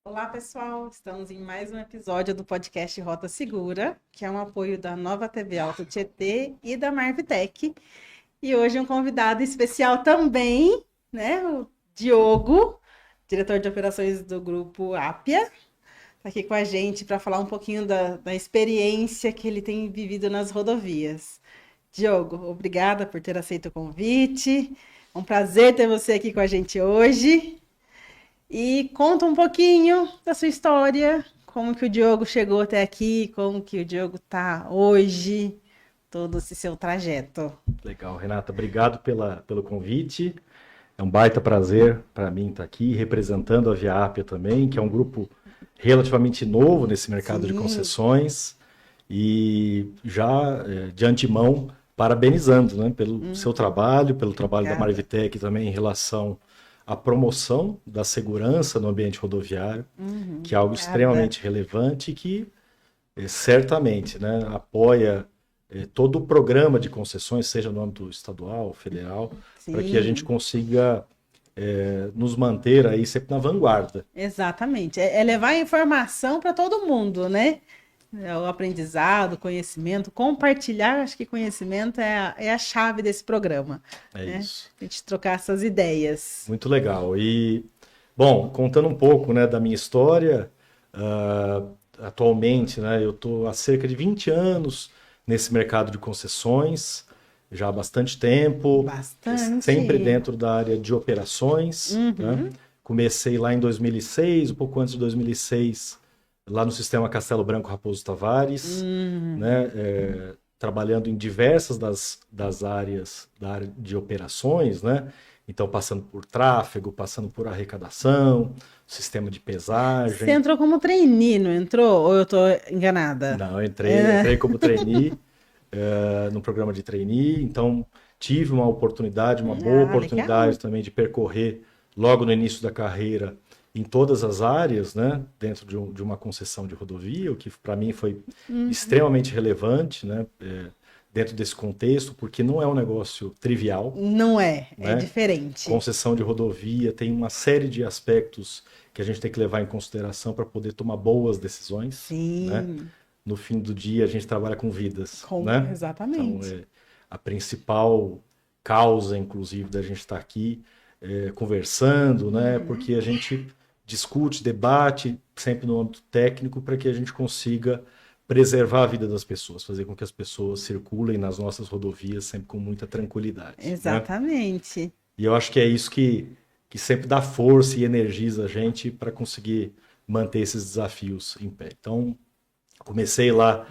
Olá, pessoal! Estamos em mais um episódio do podcast Rota Segura, que é um apoio da Nova TV Alto Tietê e da Marvitec. E hoje um convidado especial também, né? O Diogo, diretor de operações do grupo Apia, está aqui com a gente para falar um pouquinho da experiência que ele tem vivido nas rodovias. Diogo, obrigada por ter aceito o convite. É um prazer ter você aqui com a gente hoje. E conta um pouquinho da sua história, como que o Diogo chegou até aqui, como que o Diogo está hoje, todo esse seu trajeto. Legal, Renata, obrigado pelo convite. É um baita prazer para mim estar aqui representando a Via Apia também, que é um grupo relativamente novo nesse mercado de concessões. E já de antemão, parabenizando, né, pelo seu trabalho, pelo trabalho da Marvitec também em relação à promoção da segurança no ambiente rodoviário, que é algo extremamente relevante e que certamente, né, apoia todo o programa de concessões, seja no âmbito estadual, federal, para que a gente consiga nos manter aí sempre na vanguarda. Exatamente. É levar a informação para todo mundo, né? O aprendizado, o conhecimento, compartilhar, acho que conhecimento é a chave desse programa. É isso. A gente trocar essas ideias. Muito legal. E, bom, contando um pouco, né, da minha história, atualmente, né, eu estou há cerca de 20 anos nesse mercado de concessões, já há bastante tempo, sempre dentro da área de operações. Né? Comecei lá em 2006, um pouco antes de 2006, lá no sistema Castelo Branco Raposo Tavares, né, trabalhando em diversas das áreas da área de operações, né? Então, passando por tráfego, passando por arrecadação, sistema de pesagem. Você entrou como trainee, não entrou? Ou eu estou enganada? Não, eu entrei como trainee, no programa de trainee. Então, tive uma oportunidade, uma boa oportunidade também de percorrer logo no início da carreira em todas as áreas, né, dentro de uma concessão de rodovia, o que para mim foi extremamente relevante, né, dentro desse contexto, porque não é um negócio trivial. Não é, né? É diferente. Concessão de rodovia tem uma série de aspectos que a gente tem que levar em consideração para poder tomar boas decisões. Sim. Né? No fim do dia, a gente trabalha com vidas. Né? Exatamente. Então, a principal causa, inclusive, da gente estar aqui conversando, né? Porque a gente discute, debate, sempre no âmbito técnico, para que a gente consiga preservar a vida das pessoas, fazer com que as pessoas circulem nas nossas rodovias sempre com muita tranquilidade. Exatamente. Né? E eu acho que é isso que sempre dá força e energiza a gente para conseguir manter esses desafios em pé. Então, comecei lá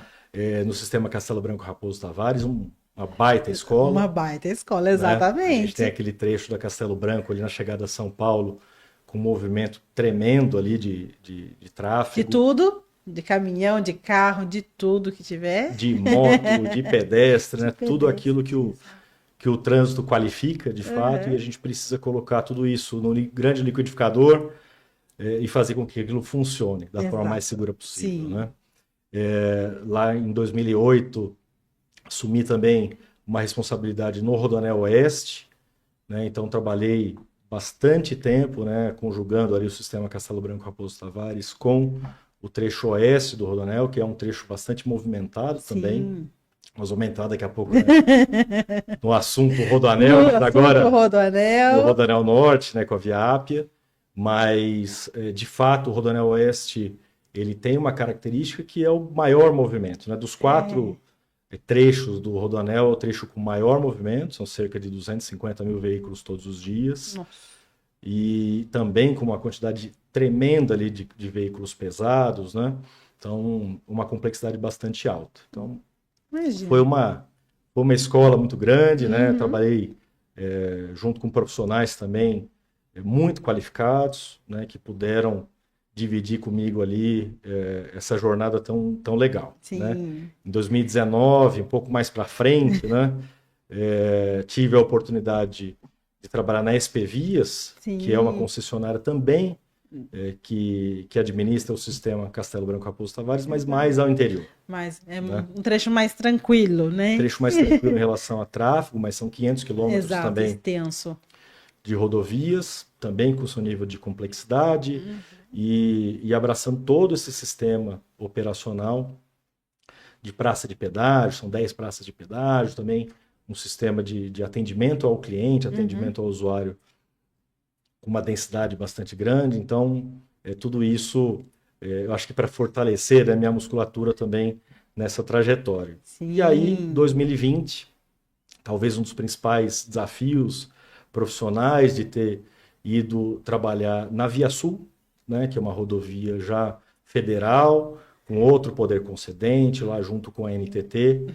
no sistema Castelo Branco Raposo Tavares, uma baita escola. Uma baita escola, exatamente. Né? A gente tem aquele trecho da Castelo Branco ali na chegada a São Paulo, com um movimento tremendo ali de tráfego. De tudo, de caminhão, de carro, de tudo que tiver. De moto, de pedestre, né? Tudo aquilo que o trânsito qualifica, de fato, e a gente precisa colocar tudo isso no grande liquidificador e fazer com que aquilo funcione da forma mais segura possível. Né? Lá em 2008, assumi também uma responsabilidade no Rodoanel Oeste, né? Então trabalhei bastante tempo, né, conjugando ali o sistema Castelo Branco Raposo Tavares com o trecho oeste do Rodoanel, que é um trecho bastante movimentado também. Nós vamos entrar daqui a pouco, né, no assunto Rodoanel, mas agora no Rodoanel Norte, né, com a Via Apia. Mas, de fato, o Rodoanel Oeste ele tem uma característica que é o maior movimento. Né? Dos 4 trechos do Rodoanel, é o trecho com maior movimento, são cerca de 250 mil veículos todos os dias. Nossa. E também com uma quantidade tremenda ali de veículos pesados, né? Então, uma complexidade bastante alta. Então, foi uma escola muito grande, né? Trabalhei junto com profissionais também muito qualificados, né? Que puderam dividir comigo ali essa jornada tão legal. Né? Em 2019, um pouco mais para frente, né? Tive a oportunidade de trabalhar na SP Vias, que é uma concessionária também que administra o sistema Castelo Branco Raposo Tavares, mas mais ao interior. Mas um trecho mais tranquilo, né? Um trecho mais tranquilo em relação a tráfego, mas são 500 quilômetros também extenso. De rodovias, também com seu nível de complexidade. e abraçando todo esse sistema operacional de praça de pedágio, são 10 praças de pedágio, também um sistema de atendimento ao cliente, atendimento ao usuário com uma densidade bastante grande. Então, tudo isso, eu acho que para fortalecer a minha musculatura também nessa trajetória. Sim. E aí, 2020, talvez um dos principais desafios profissionais de ter ido trabalhar na Via Sul, né, que é uma rodovia já federal, com outro poder concedente, lá junto com a NTT.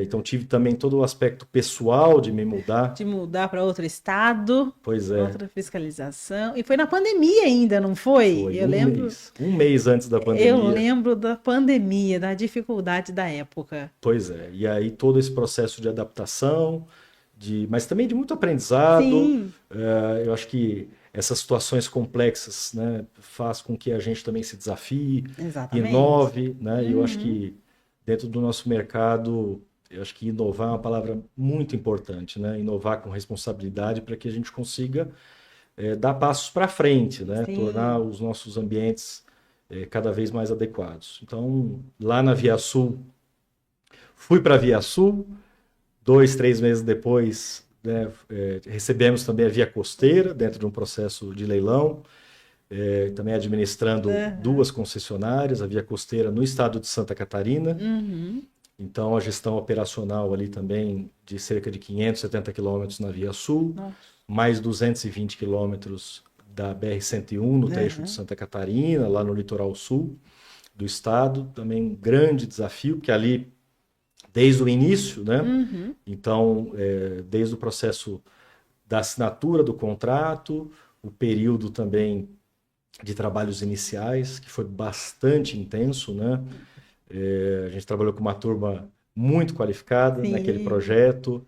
Então tive também todo o aspecto pessoal de me mudar. De mudar para outro estado. Pois é. Outra fiscalização. E foi na pandemia ainda, não foi? Foi, eu lembro. Um mês antes da pandemia. Eu lembro da pandemia, da dificuldade da época. Pois é. E aí todo esse processo de adaptação, mas também de muito aprendizado. Sim. Eu acho que essas situações complexas, né, faz com que a gente também se desafie, Exatamente. inove, né? E eu acho que dentro do nosso mercado, eu acho que inovar é uma palavra muito importante, né? Inovar com responsabilidade para que a gente consiga dar passos para frente, né? Sim. Tornar os nossos ambientes cada vez mais adequados. Então, lá na Via Sul, fui para a Via Sul, 2, 3 meses depois, né, recebemos também a Via Costeira, dentro de um processo de leilão, também administrando 2 concessionárias, a Via Costeira no estado de Santa Catarina. Então, a gestão operacional ali também de cerca de 570 quilômetros na Via Sul, mais 220 quilômetros da BR-101 no trecho de Santa Catarina, lá no litoral sul do estado. Também um grande desafio, porque ali, desde o início, né? Então, desde o processo da assinatura do contrato, o período também de trabalhos iniciais, que foi bastante intenso, né? A gente trabalhou com uma turma muito qualificada naquele projeto.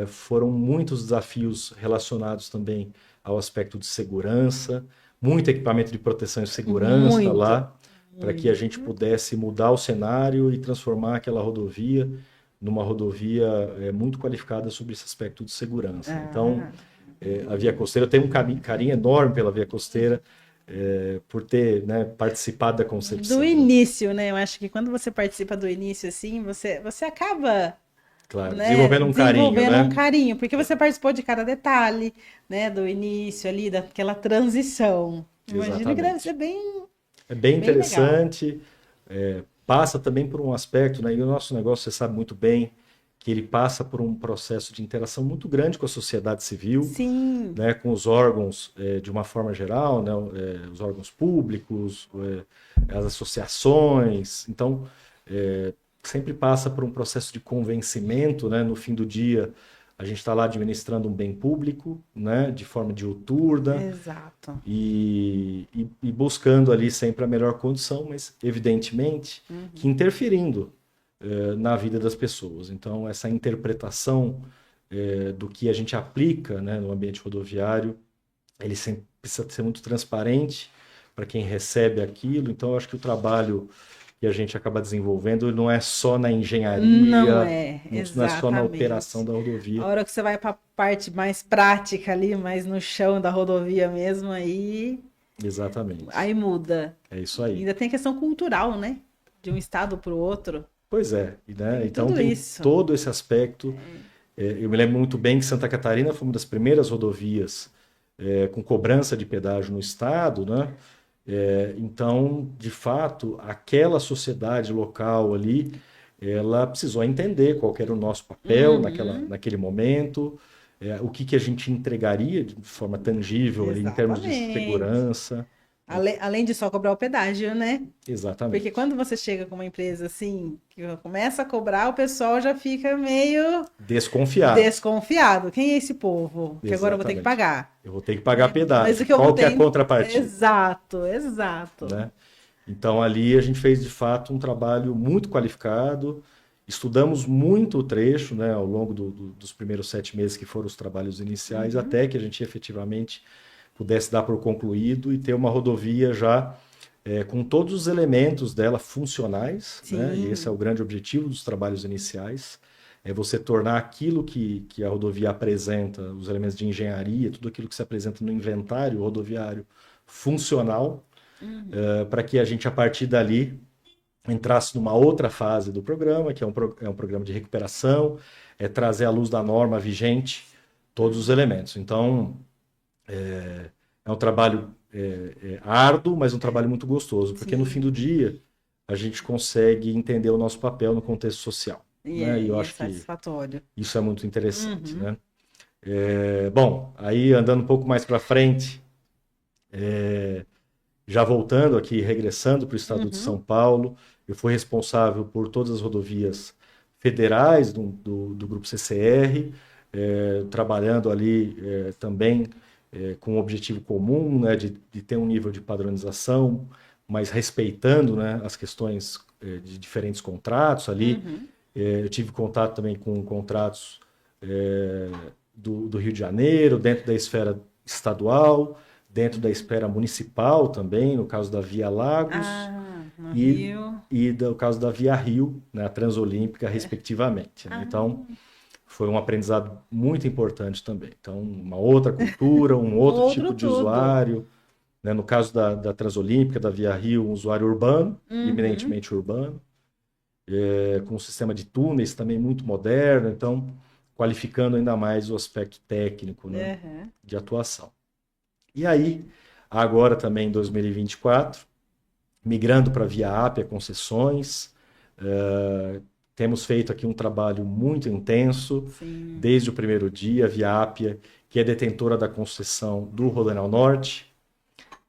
Foram muitos desafios relacionados também ao aspecto de segurança, muito equipamento de proteção e segurança lá, para que a gente pudesse mudar o cenário e transformar aquela rodovia numa rodovia muito qualificada sobre esse aspecto de segurança. Então, a Via Costeira, eu tenho um carinho enorme pela Via Costeira, por ter, né, participado da concepção. Do início, né? Eu acho que quando você participa do início, assim, você acaba... Claro, né, desenvolvendo um carinho, né? um carinho, porque você participou de cada detalhe, né? Do início ali, daquela transição. Imagino que deve ser bem... É bem interessante. Passa também por um aspecto, né? E o nosso negócio, você sabe muito bem, que ele passa por um processo de interação muito grande com a sociedade civil, Sim. Né, com os órgãos de uma forma geral, né, os órgãos públicos, as associações. Então, sempre passa por um processo de convencimento, né? No fim do dia, a gente está lá administrando um bem público, né, de forma diuturna. Exato. E buscando ali sempre a melhor condição, mas evidentemente que interferindo na vida das pessoas. Então, essa interpretação do que a gente aplica, né, no ambiente rodoviário, ele sempre precisa ser muito transparente para quem recebe aquilo. Então, eu acho que o trabalho que a gente acaba desenvolvendo não é só na engenharia, não é só na operação da rodovia. A hora que você vai para a parte mais prática ali, mais no chão da rodovia mesmo, aí... Exatamente. Aí muda. É isso aí. Ainda tem a questão cultural, né? De um estado para o outro. Pois é. Né? Então tem todo esse aspecto. Eu me lembro muito bem que Santa Catarina foi uma das primeiras rodovias com cobrança de pedágio no estado, né? Então, de fato, aquela sociedade local ali, ela precisou entender qual era o nosso papel naquele momento, o que a gente entregaria de forma tangível ali, em termos de segurança. Além de só cobrar o pedágio, né? Exatamente. Porque quando você chega com uma empresa assim, que começa a cobrar, o pessoal já fica meio... Desconfiado. Quem é esse povo? Que agora eu vou ter que pagar. Eu vou ter que pagar pedágio. Mas Qual que é a contrapartida? Exato. Né? Então, ali a gente fez, de fato, um trabalho muito qualificado. Estudamos muito o trecho, né, ao longo dos primeiros 7 meses, que foram os trabalhos iniciais, até que a gente efetivamente pudesse dar por concluído e ter uma rodovia já com todos os elementos dela funcionais. Né? E esse é o grande objetivo dos trabalhos iniciais. É você tornar aquilo que a rodovia apresenta, os elementos de engenharia, tudo aquilo que se apresenta no inventário rodoviário funcional. para que a gente, a partir dali, entrasse numa outra fase do programa, que é um programa de recuperação, é trazer à luz da norma vigente todos os elementos. Então, é um trabalho árduo, mas um trabalho muito gostoso, porque no fim do dia a gente consegue entender o nosso papel no contexto social. Né? E eu acho satisfatório. Que isso é muito interessante. Né? Bom, aí andando um pouco mais para frente, já voltando aqui, regressando para o estado de São Paulo, eu fui responsável por todas as rodovias federais do Grupo CCR, trabalhando ali também com um objetivo comum, né, de ter um nível de padronização, mas respeitando, né, as questões de diferentes contratos ali. Eu tive contato também com contratos do Rio de Janeiro, dentro da esfera estadual, dentro da esfera municipal também, no caso da Via Lagos, e no caso da Via Rio, né, a Transolímpica, respectivamente. Né? Então, foi um aprendizado muito importante também. Então, uma outra cultura, um outro tipo de usuário. Né? No caso da Transolímpica, da Via Rio, um usuário urbano, eminentemente urbano, com um sistema de túneis também muito moderno, então, qualificando ainda mais o aspecto técnico, né, de atuação. E aí, agora também em 2024, migrando para a Via Ápia Concessões, temos feito aqui um trabalho muito intenso, desde o primeiro dia. A Via Ápia, que é detentora da concessão do Rodoanel Norte,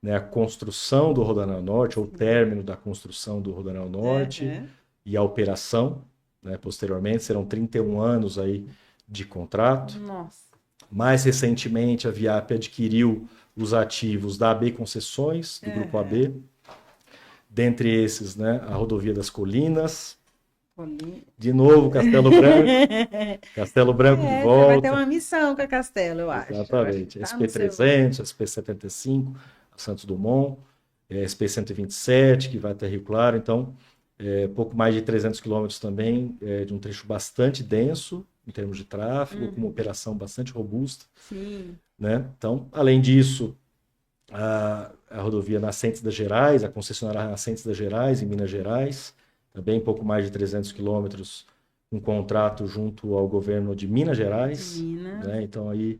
né, a construção do Rodoanel Norte, ou o término da construção do Rodoanel Norte, e a operação, né, posteriormente, serão 31 anos aí de contrato. Nossa. Mais recentemente, a Via Ápia adquiriu os ativos da AB Concessões, do Grupo AB, dentre esses, né, a Rodovia das Colinas, de novo Castelo Branco, Castelo Branco de volta. Vai ter uma missão com a Castelo, eu acho. Exatamente, SP300, SP75, Santos Dumont, SP127, que vai até Rio Claro, então, pouco mais de 300 quilômetros também, de um trecho bastante denso, em termos de tráfego, com uma operação bastante robusta. Né? Então, além disso, a rodovia Nascentes das Gerais, a concessionária Nascentes das Gerais, em Minas Gerais, também pouco mais de 300 quilômetros, um contrato junto ao governo de Minas Gerais. Né? Então, aí,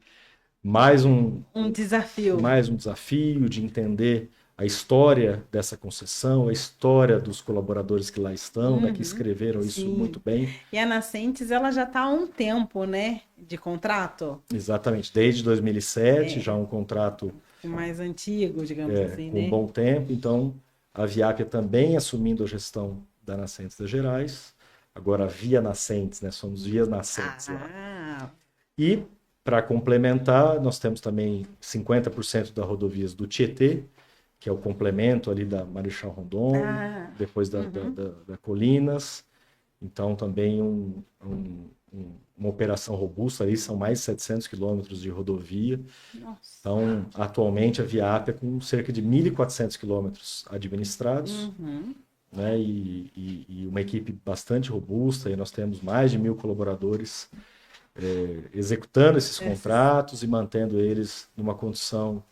mais um desafio. Mais um desafio de entender a história dessa concessão, a história dos colaboradores que lá estão, né, que escreveram isso muito bem. E a Nascentes, ela já está há um tempo, né, de contrato? Exatamente, desde 2007, já um contrato mais antigo, digamos assim, com né? um bom tempo. Então, a Via Ápia também assumindo a gestão da Nascentes das Gerais, agora Via Nascentes, né, somos Vias Nascentes lá. E, para complementar, nós temos também 50% das rodovias do Tietê, que é o complemento ali da Marechal Rondon, depois da Colinas. Então, também uma operação robusta ali, são mais de 700 quilômetros de rodovia. Nossa. Então, atualmente, a Via Ápia com cerca de 1.400 quilômetros administrados, né, e uma equipe bastante robusta, e nós temos mais de 1.000 colaboradores executando esses contratos e mantendo eles numa condição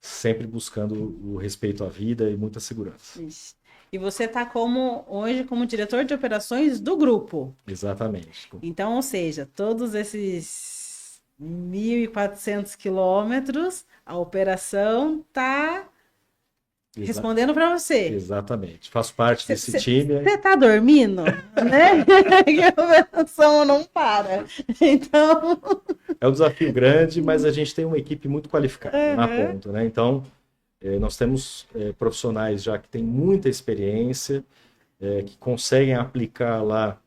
sempre buscando o respeito à vida e muita segurança. Isso. E você está hoje como diretor de operações do grupo. Exatamente. Então, ou seja, todos esses 1.400 quilômetros, a operação está respondendo para você. Exatamente. Faço parte desse time. Você está dormindo, né? Que a operação não para. Então... É um desafio grande, mas a gente tem uma equipe muito qualificada na ponta, né? Então, nós temos profissionais já que têm muita experiência, que conseguem aplicar lá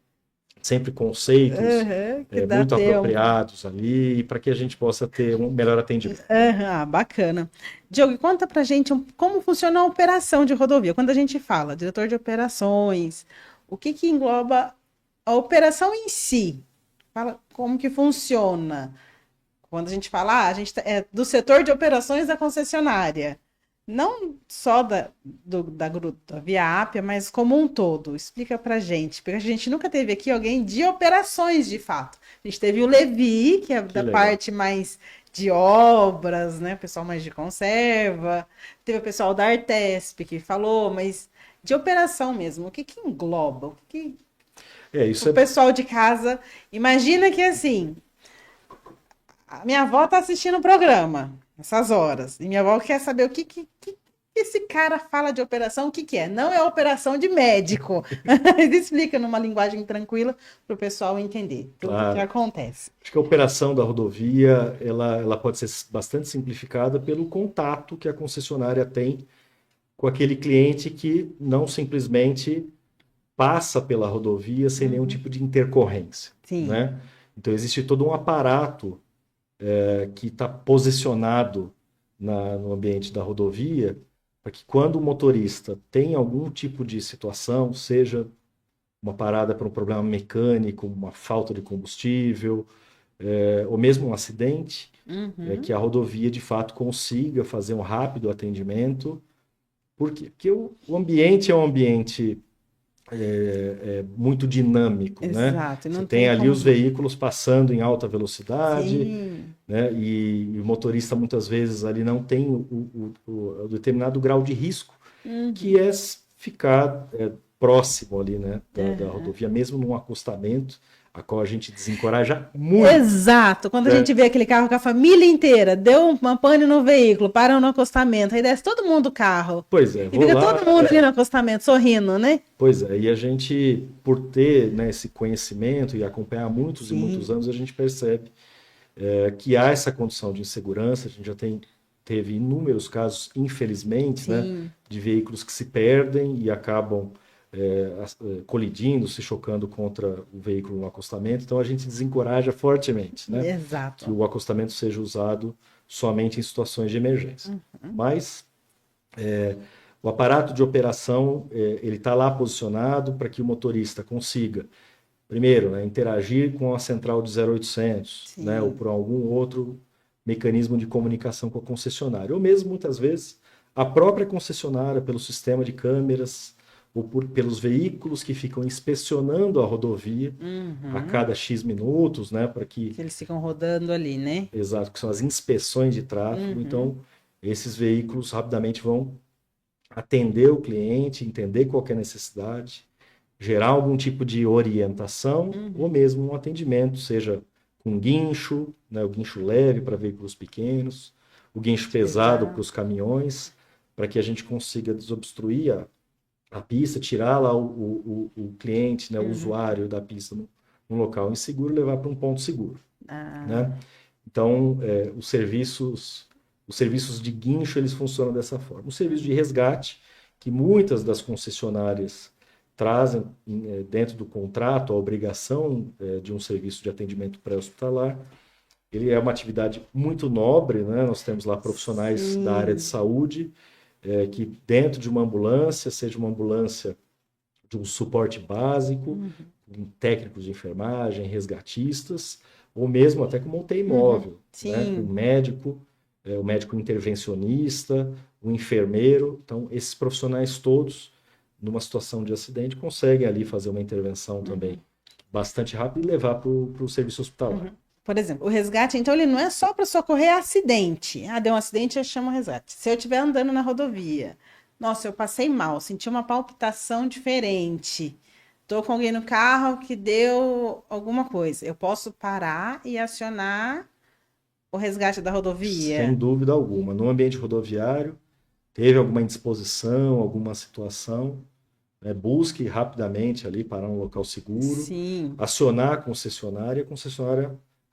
sempre conceitos muito apropriados ali, para que a gente possa ter um melhor atendimento. Bacana. Diogo, conta pra gente como funciona a operação de rodovia. Quando a gente fala diretor de operações, o que engloba a operação em si? Fala como que funciona. Quando a gente fala, a gente é do setor de operações da concessionária. não só da Via Ápia, mas como um todo. Explica pra gente, porque a gente nunca teve aqui alguém de operações de fato. A gente teve o Levi, que é Que da legal. parte mais de obras, né? O pessoal mais de conserva. Teve o pessoal da Artesp que falou, mas de operação mesmo. O que que engloba? Isso O é. pessoal de casa, imagina que assim, a minha avó tá assistindo o programa, essas horas, e minha avó quer saber o que esse cara fala de operação, o que que é? Não é operação de médico. Ele explica numa linguagem tranquila para o pessoal entender tudo o que Claro. acontece. Acho que a operação da rodovia ela pode ser bastante simplificada pelo contato que a concessionária tem com aquele cliente que não simplesmente passa pela rodovia sem nenhum tipo de intercorrência, Sim. né? Então existe todo um aparato que está posicionado no ambiente da rodovia para que quando o motorista tem algum tipo de situação, seja uma parada por um problema mecânico, uma falta de combustível, ou mesmo um acidente, Uhum. que a rodovia de fato consiga fazer um rápido atendimento. Por quê? Porque o ambiente é um ambiente muito dinâmico, né? Exato, e Você não tem tem ali como. os veículos passando em alta velocidade, Sim. né? E o motorista muitas vezes ali não tem o determinado grau de risco, que Uhum. é ficar próximo ali, né, da Uhum. rodovia, mesmo num acostamento, a qual a gente desencoraja muito, Exato. Quando a né? gente vê aquele carro com a família inteira, deu uma pane no veículo, param no acostamento, aí desce todo mundo do carro. Pois é, E vou fica todo lá, mundo ali no acostamento, sorrindo, né? pois é, e a gente, por ter, né, esse conhecimento e acompanhar muitos e muitos Sim, anos, a gente percebe que há essa condição de insegurança. A gente já teve inúmeros casos, infelizmente, né, sim. de veículos que se perdem e acabam colidindo, se chocando contra o veículo no acostamento. Então a gente desencoraja fortemente, né, que Exato. o acostamento seja usado somente em situações de emergência. Mas o aparato de operação ele está lá posicionado para que o motorista consiga primeiro, né, interagir com a central de 0800, né, ou Sim. por algum outro mecanismo de comunicação com a concessionária, ou mesmo muitas vezes a própria concessionária pelo sistema de câmeras ou pelos veículos que ficam inspecionando a rodovia a Uhum. cada X minutos, né, para que Que eles ficam rodando ali, né? exato, que são as inspeções de tráfego. Uhum. Então, esses veículos rapidamente vão atender o cliente, entender qual que é a necessidade, gerar algum tipo de orientação ou Uhum. mesmo um atendimento, seja com guincho, né, o guincho leve para veículos pequenos, o guincho pesado para Pesado. os caminhões, para que a gente consiga desobstruir a pista, tirar lá o cliente, né, o Uhum. usuário da pista num local inseguro e levar para um ponto seguro, Ah, né? Então, os serviços de guincho, eles funcionam dessa forma. O serviço de resgate, que muitas das concessionárias trazem dentro do contrato a obrigação de um serviço de atendimento pré-hospitalar, ele é uma atividade muito nobre, né? Nós temos lá profissionais da área de sim. saúde, que dentro de uma ambulância, seja uma ambulância de um suporte básico, Uhum. com técnicos de enfermagem, resgatistas, ou mesmo até com uma UTI Uhum. móvel, né? Com Sim. o médico intervencionista, o enfermeiro. Então, esses profissionais todos, numa situação de acidente, conseguem ali fazer uma intervenção também Uhum. bastante rápida e levar para o serviço hospitalar. Uhum. Por exemplo, o resgate, então, ele não é só para socorrer acidente. Ah, deu um acidente, eu chamo o resgate. Se eu estiver andando na rodovia, nossa, eu passei mal, senti uma palpitação diferente. Tô com alguém no carro que deu alguma coisa. Eu posso parar e acionar o resgate da Sem rodovia? dúvida alguma. No ambiente rodoviário, teve alguma indisposição, alguma situação, né, busque rapidamente ali parar um local seguro, Sim. acionar a concessionária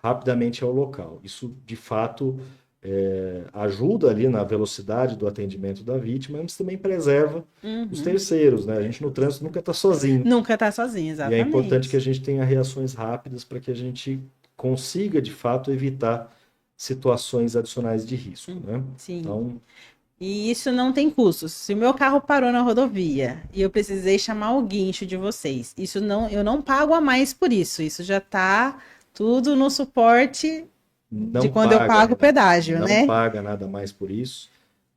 rapidamente ao local. Isso, de fato, ajuda ali na velocidade do atendimento da vítima, mas também preserva os Uhum. terceiros, né? A gente no trânsito nunca está sozinho. Nunca tá sozinho, E é importante que a exatamente. gente tenha reações rápidas para que a gente consiga, de fato, evitar situações adicionais de risco, né? Sim. Então, E isso não tem custos. Se o meu carro parou na rodovia e eu precisei chamar o guincho de vocês, isso não, eu não pago a mais por isso. Isso já tá tudo no suporte de não quando eu paga, pago o Renata, pedágio, não né? paga nada mais por isso.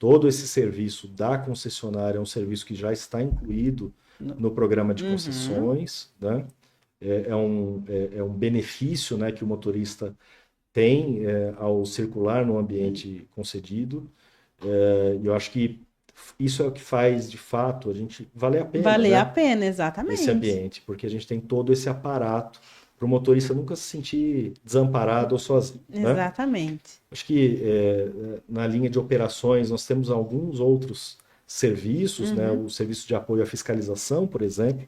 todo esse serviço da concessionária é um serviço que já está incluído no programa de concessões, né? É um benefício, né, que o motorista tem ao circular no ambiente concedido. E eu acho que isso é o que faz, de fato, a gente valer a pena, Valer né, a pena, exatamente. esse ambiente, porque a gente tem todo esse aparato para o motorista nunca se sentir desamparado ou sozinho, né? Exatamente. Acho que na linha de operações nós temos alguns outros serviços, né? O serviço de apoio à fiscalização, por exemplo,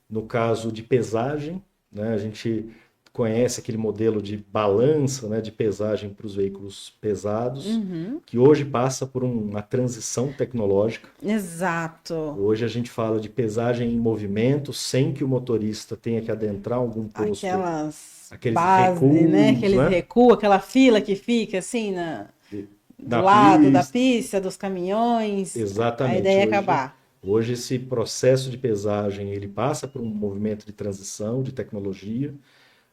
no caso de pesagem, né? A gente conhece aquele modelo de balança, né, de pesagem para os veículos pesados, que hoje passa por uma transição tecnológica. Exato. Hoje a gente fala de pesagem em movimento, sem que o motorista tenha que adentrar algum posto. Aqueles base, recuos, né? Aqueles recuos, aquela fila que fica assim do lado da pista, dos caminhões. Exatamente. A ideia é acabar. Hoje esse processo de pesagem ele passa por um movimento de transição, de tecnologia.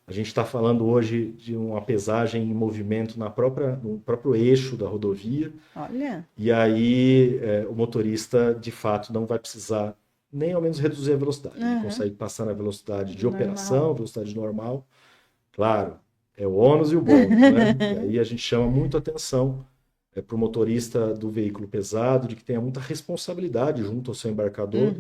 A gente está falando hoje de uma pesagem em movimento no próprio eixo da rodovia. Olha. E aí o motorista, de fato, não vai precisar nem ao menos reduzir a velocidade. Ele consegue passar na velocidade de operação, velocidade normal. Claro, é o ônus e o bônus, né? E aí a gente chama muito atenção para o motorista do veículo pesado, de que tenha muita responsabilidade junto ao seu embarcador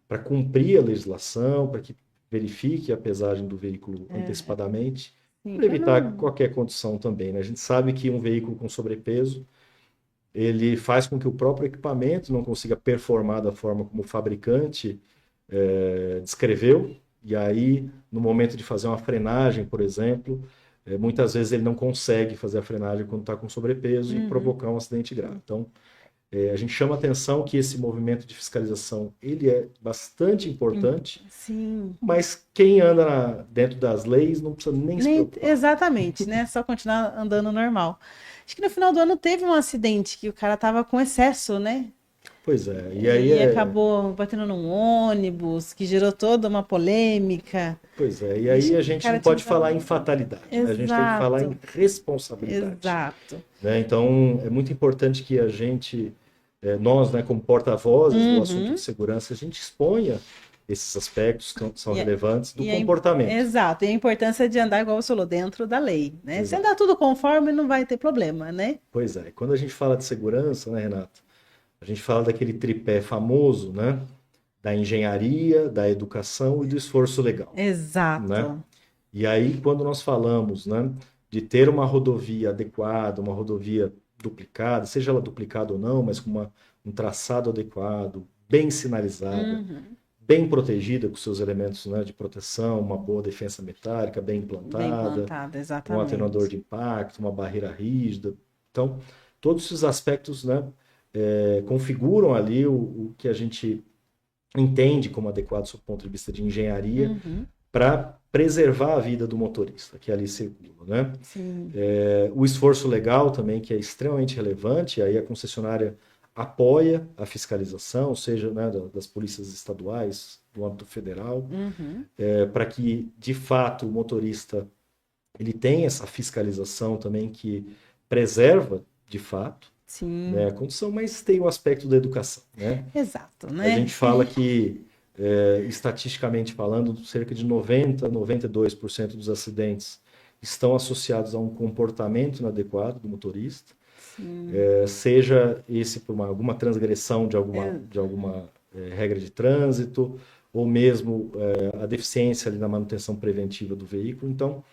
para cumprir a legislação, para que verifique a pesagem do veículo antecipadamente, para evitar qualquer condição também, né? A gente sabe que um veículo com sobrepeso, ele faz com que o próprio equipamento não consiga performar da forma como o fabricante descreveu, e aí, no momento de fazer uma frenagem, por exemplo, muitas vezes ele não consegue fazer a frenagem quando está com sobrepeso e provocar um acidente grave. Então, a gente chama a atenção que esse movimento de fiscalização ele é bastante importante, mas quem anda dentro das leis não precisa nem se preocupar. Exatamente, né? Só continuar andando normal. Acho que no final do ano teve um acidente que o cara estava com excesso, né? Pois é. E acabou batendo num ônibus, que gerou toda uma polêmica. Pois é. E aí a gente não pode falar em fatalidade. Né? A gente tem que falar em responsabilidade. Exato. Né? Então, é muito importante que a gente, nós, né, como porta-vozes do assunto de segurança, a gente exponha esses aspectos que são relevantes do comportamento. Exato. E a importância de andar, igual você falou, dentro da lei. Né? Se andar tudo conforme, não vai ter problema, né? Pois é. Quando a gente fala de segurança, né, Renato? A gente fala daquele tripé famoso, né? Da engenharia, da educação e do esforço legal. Exato. Né? E aí, quando nós falamos, né, de ter uma rodovia adequada, uma rodovia duplicada, seja ela duplicada ou não, mas com um traçado adequado, bem sinalizada, bem protegida com seus elementos, né, de proteção, uma boa defensa metálica, bem implantada, exatamente. Um atenuador de impacto, uma barreira rígida. Então, todos esses aspectos, né, configuram ali o que a gente entende como adequado do ponto de vista de engenharia para preservar a vida do motorista que ali circula, né? O esforço legal também, que é extremamente relevante, aí a concessionária apoia a fiscalização, seja, né, das polícias estaduais, do âmbito federal, para que, de fato, o motorista ele tenha essa fiscalização também que preserva, de fato, né, a condição, mas tem o aspecto da educação. Né? Exato. Né? A gente fala que, estatisticamente falando, cerca de 92% dos acidentes estão associados a um comportamento inadequado do motorista, seja esse por alguma transgressão de alguma regra de trânsito, ou mesmo a deficiência ali na manutenção preventiva do veículo. Então,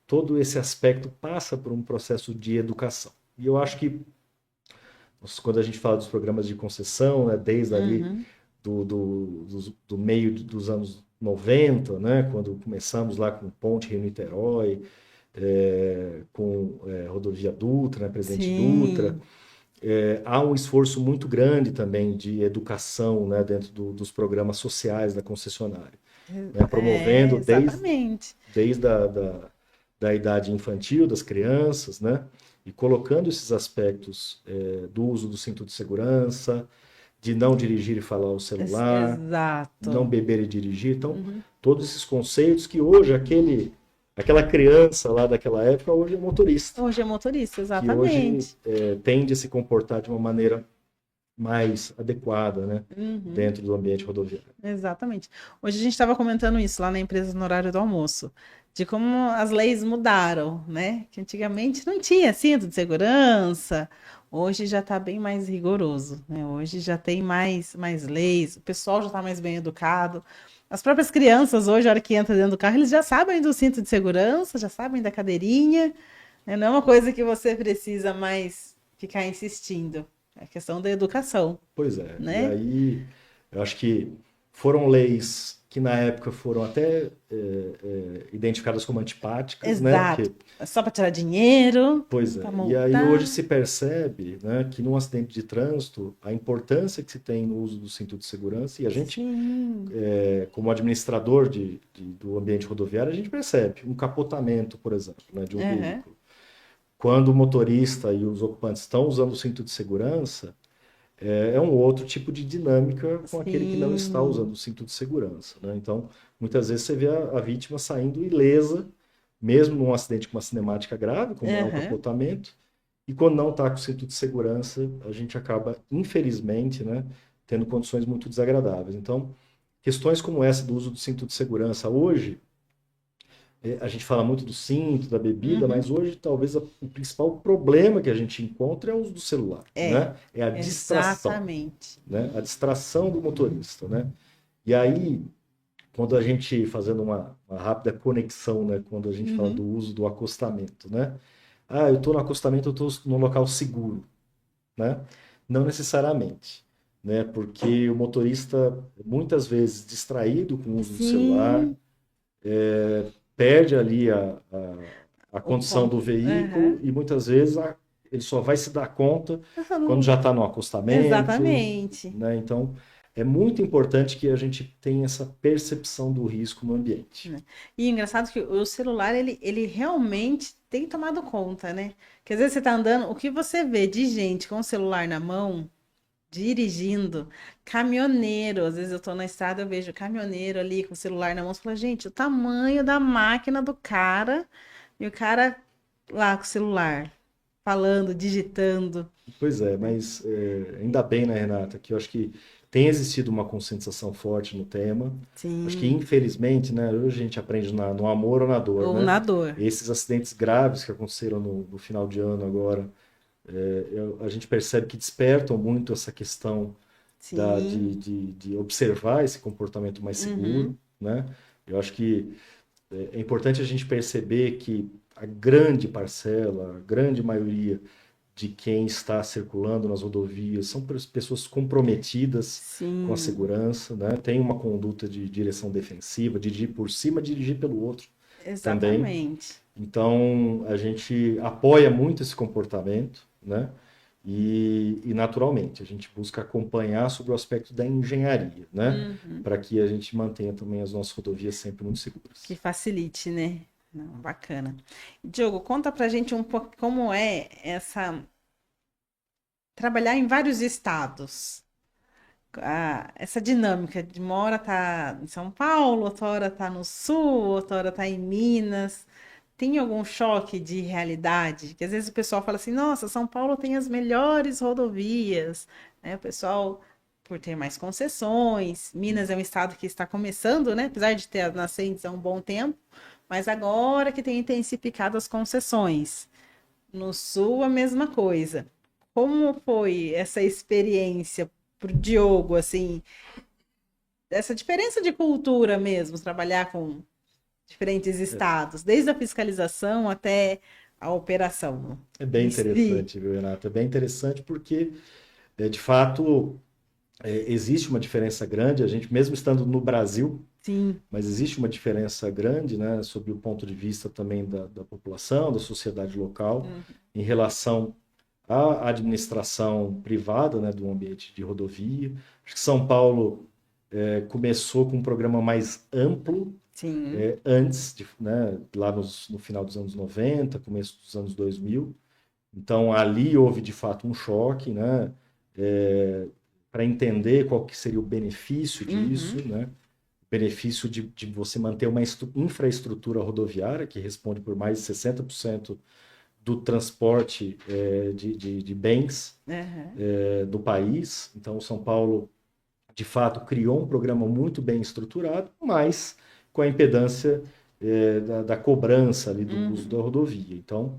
todo esse aspecto passa por um processo de educação. E eu acho que, quando a gente fala dos programas de concessão, né, desde ali do meio dos anos 90, né, quando começamos lá com Ponte Rio-Niterói, com Rodovia Dutra, né, Presidente Dutra, há um esforço muito grande também de educação, né, dentro dos programas sociais da concessionária, né, promovendo desde da idade infantil das crianças, né, e colocando esses aspectos do uso do cinto de segurança, de não dirigir e falar ao celular, não beber e dirigir. Então, todos esses conceitos que hoje aquele aquela criança lá daquela época hoje é motorista. Hoje é motorista, Que exatamente. hoje tende a se comportar de uma maneira mais adequada, né? Uhum. Dentro do ambiente rodoviário. Exatamente. Hoje a gente estava comentando isso lá na empresa no horário do almoço, de como as leis mudaram, né? Que antigamente não tinha cinto de segurança, hoje já está bem mais rigoroso, né? Hoje já tem mais leis, o pessoal já está mais bem educado. As próprias crianças hoje, a hora que entra dentro do carro, eles já sabem do cinto de segurança, já sabem da cadeirinha, né? Não é uma coisa que você precisa mais ficar insistindo. É questão da educação, Pois é. né? E aí, eu acho que foram leis que na época foram até identificadas como antipáticas, né? Exato. É só para tirar dinheiro, Pois é. para E aí multar. hoje se percebe, né, que num acidente de trânsito, a importância que se tem no uso do cinto de segurança, e a gente, Sim. como administrador do ambiente rodoviário, a gente percebe um capotamento, por exemplo, né, de um Uhum. veículo. Quando o motorista e os ocupantes estão usando o cinto de segurança, é um outro tipo de dinâmica com aquele que não está Sim. usando o cinto de segurança, né? Então, muitas vezes você vê a vítima saindo ilesa, mesmo num acidente com uma cinemática grave, como é o Uhum. capotamento, e quando não está com o cinto de segurança, a gente acaba, infelizmente, né, tendo condições muito desagradáveis. Então, questões como essa do uso do cinto de segurança hoje, a gente fala muito do cinto, da bebida, Uhum. mas hoje talvez o principal problema que a gente encontra é o uso do celular, né? É a distração, Exatamente. né? A distração do motorista, né? E aí, quando a gente, fazendo uma rápida conexão, né? Quando a gente fala Uhum. do uso do acostamento, né? Ah, eu estou no acostamento, eu estou num local seguro, né? Não necessariamente, né? Porque o motorista, muitas vezes, distraído com o uso do celular, Sim. perde ali a O condição do ponto. veículo Uhum. e muitas vezes ele só vai se dar conta quando Uhum. já está no acostamento, Exatamente. né? Então, é muito importante que a gente tenha essa percepção do risco no ambiente. Né? E engraçado que o celular, ele realmente tem tomado conta, né? Que às vezes você tá andando, o que você vê de gente com o celular na mão, dirigindo, caminhoneiro, às vezes eu tô na estrada, eu vejo caminhoneiro ali com o celular na mão, você fala, gente, o tamanho da máquina do cara, e o cara lá com o celular, falando, digitando. Pois é, mas ainda bem, né, Renata, que eu acho que tem existido uma conscientização forte no tema. Acho que, Sim, infelizmente, né, hoje a gente aprende no amor ou na dor, ou né? na dor. Esses acidentes graves que aconteceram no final de ano agora, a gente percebe que despertam muito essa questão Sim. de observar esse comportamento mais Uhum. seguro, né? Eu acho que é importante a gente perceber que a grande parcela, a grande maioria de quem está circulando nas rodovias são pessoas comprometidas com a Sim, segurança, né? Tem uma conduta de direção defensiva, dirigir por cima, dirigir pelo outro também. exatamente. Então, a gente apoia muito esse comportamento, né? E naturalmente, a gente busca acompanhar sobre o aspecto da engenharia, né? Uhum. Para que a gente mantenha também as nossas rodovias sempre muito Que seguras. facilite, né? Não, bacana. Diogo, conta pra gente um pouco como é trabalhar em vários estados. Essa dinâmica de uma hora tá em São Paulo, outra hora tá no Sul, outra hora tá em Minas. Tem algum choque de realidade? Que às vezes o pessoal fala assim, nossa, São Paulo tem as melhores rodovias, né? O pessoal, por ter mais concessões, Minas é um estado que está começando, né? Apesar de ter as nascentes há um bom tempo, mas agora que tem intensificado as concessões. No Sul, a mesma coisa. Como foi essa experiência para o Diogo, assim, essa diferença de cultura mesmo, trabalhar com diferentes estados, desde a fiscalização até a operação É bem em si? interessante, viu, Renato? É bem interessante porque, de fato, existe uma diferença grande, a gente, mesmo estando no Brasil, Sim. mas existe uma diferença grande, né, sob o ponto de vista também da população, da sociedade local, Uhum. em relação à administração privada, né, do ambiente de rodovia. Acho que São Paulo começou com um programa mais amplo Sim. antes, né, lá no final dos anos 90, começo dos anos 2000. Então, ali houve, de fato, um choque, né, para entender qual que seria o benefício disso, Uhum. né? benefício de você manter uma infraestrutura rodoviária que responde por mais de 60% do transporte de bens do país. Então, São Paulo, de fato, criou um programa muito bem estruturado, mas com a impedância da cobrança ali do uso da rodovia. Então,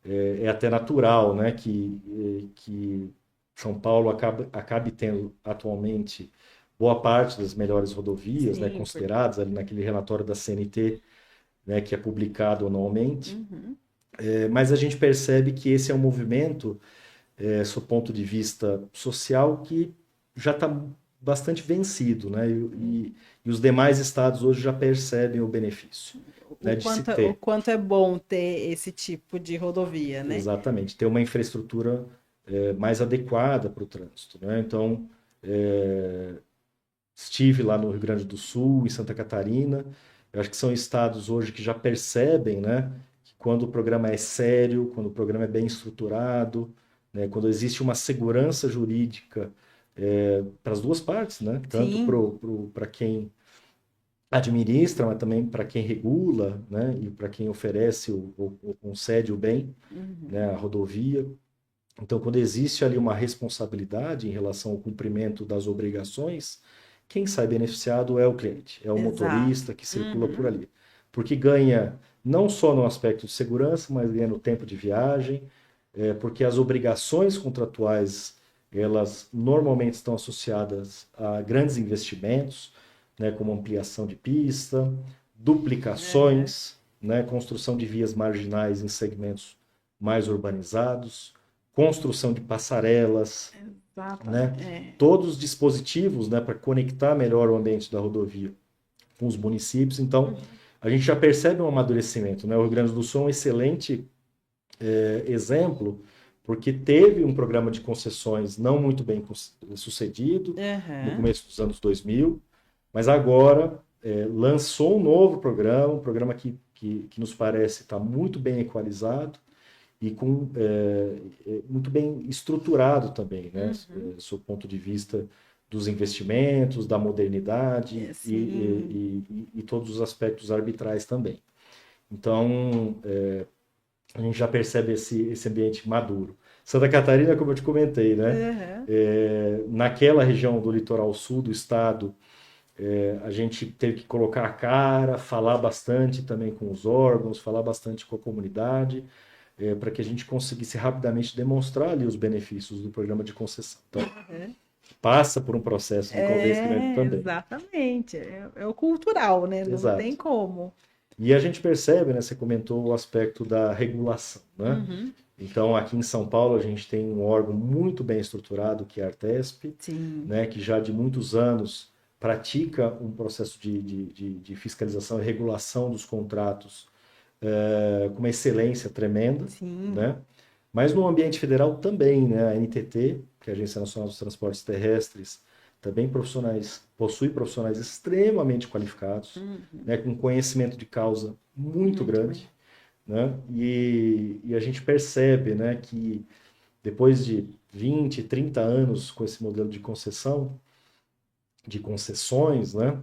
é até natural, né, que São Paulo acabe tendo atualmente boa parte das melhores rodovias, né, consideradas ali naquele relatório da CNT, né, que é publicado anualmente. Mas a gente percebe que esse é um movimento, sob o ponto de vista social, que já está bastante vencido, né? E os demais estados hoje já percebem o benefício. O quanto é bom ter esse tipo de rodovia, né? Exatamente, ter uma infraestrutura mais adequada para o trânsito, né? Então, estive lá no Rio Grande do Sul, em Santa Catarina. Eu acho que são estados hoje que já percebem, né, que quando o programa é sério, quando o programa é bem estruturado, né, quando existe uma segurança jurídica para as duas partes, né, tanto para quem administra, mas também para quem regula, né, e para quem oferece ou concede o bem, né, a rodovia. Então, quando existe ali uma responsabilidade em relação ao cumprimento das obrigações, quem sai beneficiado é o cliente, é o motorista que circula por ali. Porque ganha não só no aspecto de segurança, mas ganha no tempo de viagem, porque as obrigações contratuais, elas normalmente estão associadas a grandes investimentos, né, como ampliação de pista, duplicações, né, construção de vias marginais em segmentos mais urbanizados, construção de passarelas, né? Todos os dispositivos, né, para conectar melhor o ambiente da rodovia com os municípios. Então, a gente já percebe um amadurecimento, né? O Rio Grande do Sul é um excelente exemplo, porque teve um programa de concessões não muito bem sucedido no começo dos anos 2000, mas agora lançou um novo programa, um programa que nos parece estar muito bem equalizado e muito bem estruturado também, né? Sob o ponto de vista dos investimentos, da modernidade e todos os aspectos arbitrais também. Então, a gente já percebe esse ambiente maduro. Santa Catarina, como eu te comentei, né? Naquela região do litoral sul do estado, a gente teve que colocar a cara, falar bastante também com os órgãos, falar bastante com a comunidade, para que a gente conseguisse rapidamente demonstrar ali os benefícios do programa de concessão. Então, passa por um processo de convencimento também. Exatamente, é o cultural, né? Não tem como. E a gente percebe, né? Você comentou o aspecto da regulação, né? Então, aqui em São Paulo, a gente tem um órgão muito bem estruturado, que é a Artesp, né? Que já de muitos anos pratica um processo de fiscalização e regulação dos contratos com uma excelência tremenda, né? Mas no ambiente federal também, né? A NTT, que é a Agência Nacional dos Transportes Terrestres, também possui profissionais extremamente qualificados, né? Com conhecimento de causa muito grande, né? E a gente percebe, né, que depois de 20, 30 anos com esse modelo de concessões, né?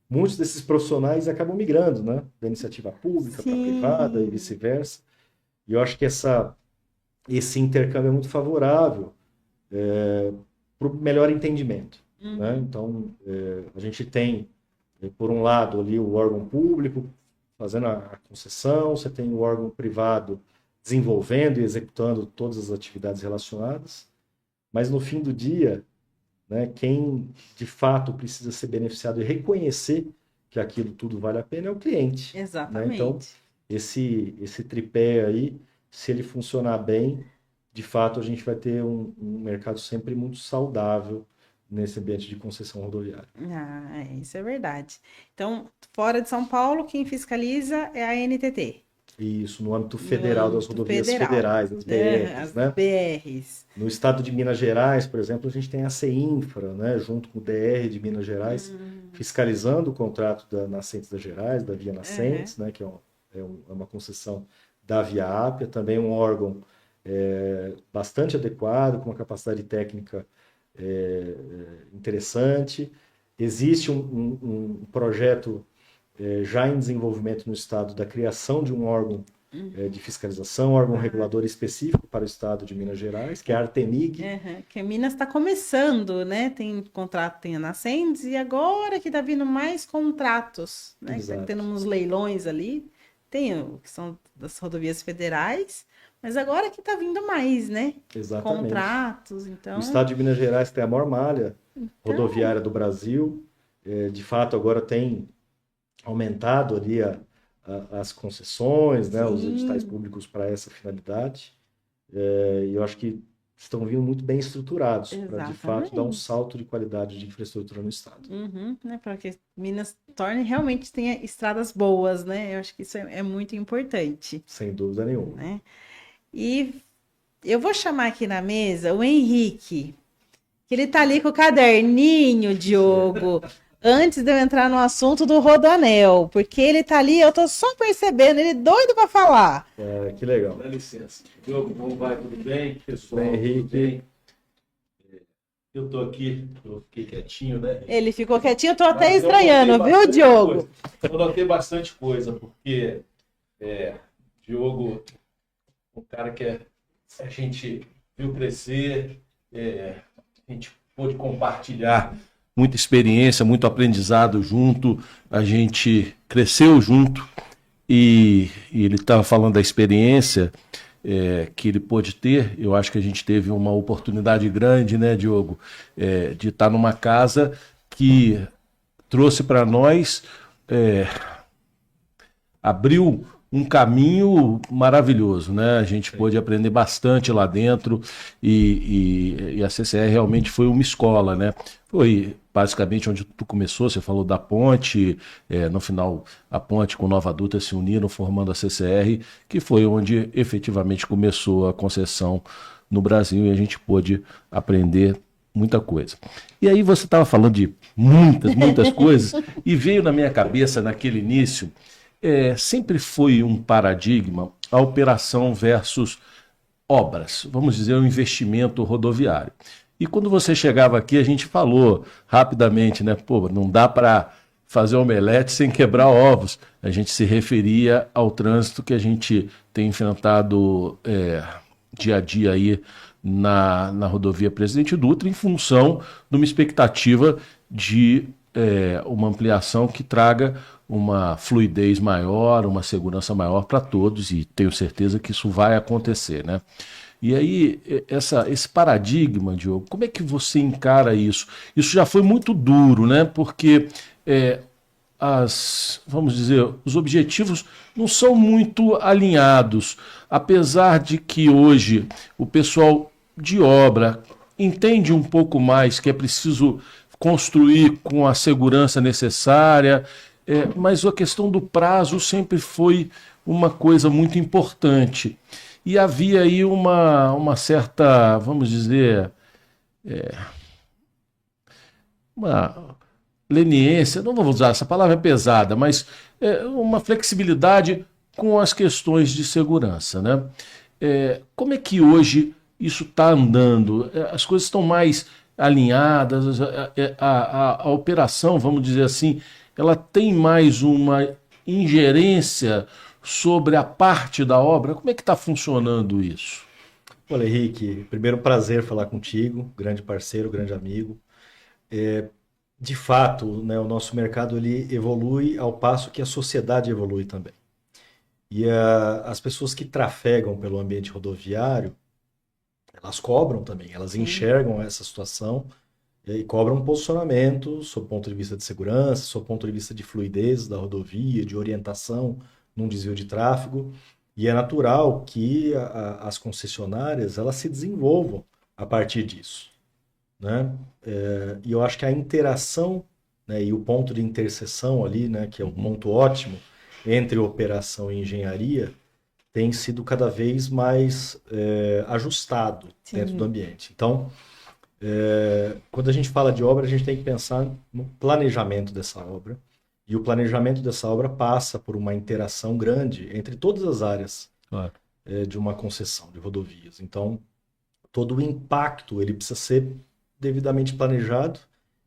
Muitos desses profissionais acabam migrando, né? Da iniciativa pública para a privada e vice-versa. E eu acho que esse intercâmbio é muito favorável para o melhor entendimento, né? Então, a gente tem, por um lado, ali o órgão público fazendo a concessão, você tem o órgão privado desenvolvendo e executando todas as atividades relacionadas, mas no fim do dia, né, quem de fato precisa ser beneficiado e reconhecer que aquilo tudo vale a pena é o cliente. Exatamente. Né? Então, esse tripé aí, se ele funcionar bem, de fato a gente vai ter um mercado sempre muito saudável nesse ambiente de concessão rodoviária. Isso é verdade. Então, fora de São Paulo, quem fiscaliza é a NTT. Isso, no âmbito federal das rodovias federais, das BRs, né? BRs. No estado de Minas Gerais, por exemplo, a gente tem a CEINFRA, né, junto com o DR de Minas Gerais, fiscalizando o contrato da Nascentes das Gerais, da Via Nascentes, né, que é uma concessão da Via Ápia, também um órgão bastante adequado, com uma capacidade técnica interessante, Existe um projeto já em desenvolvimento no Estado da criação de um órgão de fiscalização, órgão regulador específico para o Estado de Minas Gerais, que é a Artemig. Que Minas está começando, né? Tem contrato, tem a Nascentes, e agora que está vindo mais contratos, né? Está tendo uns leilões ali, tem o que são das rodovias federais, mas agora que está vindo mais, né? Exatamente. Contratos, então... O Estado de Minas Gerais tem a maior malha rodoviária do Brasil, de fato agora tem aumentado ali as concessões, né, os editais públicos para essa finalidade, e eu acho que estão vindo muito bem estruturados para, de fato, dar um salto de qualidade de infraestrutura no Estado. Né, para que Minas realmente tenha estradas boas, né? Eu acho que isso é muito importante. Sem dúvida nenhuma. Né? E eu vou chamar aqui na mesa o Henrique, que ele tá ali com o caderninho, Diogo, antes de eu entrar no assunto do Rodoanel, porque ele tá ali, eu tô só percebendo, ele doido para falar. Que legal. Dá licença. Diogo, como vai? Tudo bem? Pessoal, Henrique. tudo bem? Eu tô aqui, eu fiquei quietinho, né? Ele ficou quietinho, eu tô até estranhando, viu, Diogo? Eu notei bastante coisa, porque Diogo, um cara que a gente viu crescer, a gente pôde compartilhar muita experiência, muito aprendizado junto, a gente cresceu junto e ele estava falando da experiência que ele pôde ter. Eu acho que a gente teve uma oportunidade grande, né, Diogo, de estar numa casa que trouxe para nós, abriu um caminho maravilhoso, né? A gente pôde aprender bastante lá dentro e a CCR realmente foi uma escola, né? Foi basicamente onde tu começou, você falou da ponte, no final a ponte com Nova Dutra se uniram formando a CCR, que foi onde efetivamente começou a concessão no Brasil e a gente pôde aprender muita coisa. E aí você estava falando de muitas coisas e veio na minha cabeça naquele início, sempre foi um paradigma a operação versus obras, vamos dizer, o investimento rodoviário. E quando você chegava aqui, a gente falou rapidamente, né? Pô, não dá para fazer omelete sem quebrar ovos. A gente se referia ao trânsito que a gente tem enfrentado dia a dia aí na rodovia Presidente Dutra, em função de uma expectativa de uma ampliação que traga uma fluidez maior, uma segurança maior para todos, e tenho certeza que isso vai acontecer, né? E aí, esse paradigma, Diogo, como é que você encara isso? Isso já foi muito duro, né? Porque, vamos dizer, os objetivos não são muito alinhados, apesar de que hoje o pessoal de obra entende um pouco mais que é preciso construir com a segurança necessária, mas a questão do prazo sempre foi uma coisa muito importante. E havia aí uma certa, vamos dizer, uma leniência, não vou usar essa palavra, é pesada, mas uma flexibilidade com as questões de segurança, né? Como é que hoje isso está andando? As coisas estão mais alinhadas, a operação, vamos dizer assim, ela tem mais uma ingerência sobre a parte da obra? Como é que está funcionando isso? Olha, Henrique, primeiro prazer falar contigo, grande parceiro, grande amigo. De fato, né, o nosso mercado ele evolui ao passo que a sociedade evolui também. E as pessoas que trafegam pelo ambiente rodoviário, elas cobram também, elas enxergam essa situação e cobram um posicionamento sob o ponto de vista de segurança, sob o ponto de vista de fluidez da rodovia, de orientação num desvio de tráfego, e é natural que as concessionárias elas se desenvolvam a partir disso, né? E eu acho que a interação, né, e o ponto de interseção ali, né, que é um ponto ótimo entre operação e engenharia, tem sido cada vez mais ajustado dentro do ambiente. Então, quando a gente fala de obra, a gente tem que pensar no planejamento dessa obra. E o planejamento dessa obra passa por uma interação grande entre todas as áreas de uma concessão de rodovias. Então, todo o impacto ele precisa ser devidamente planejado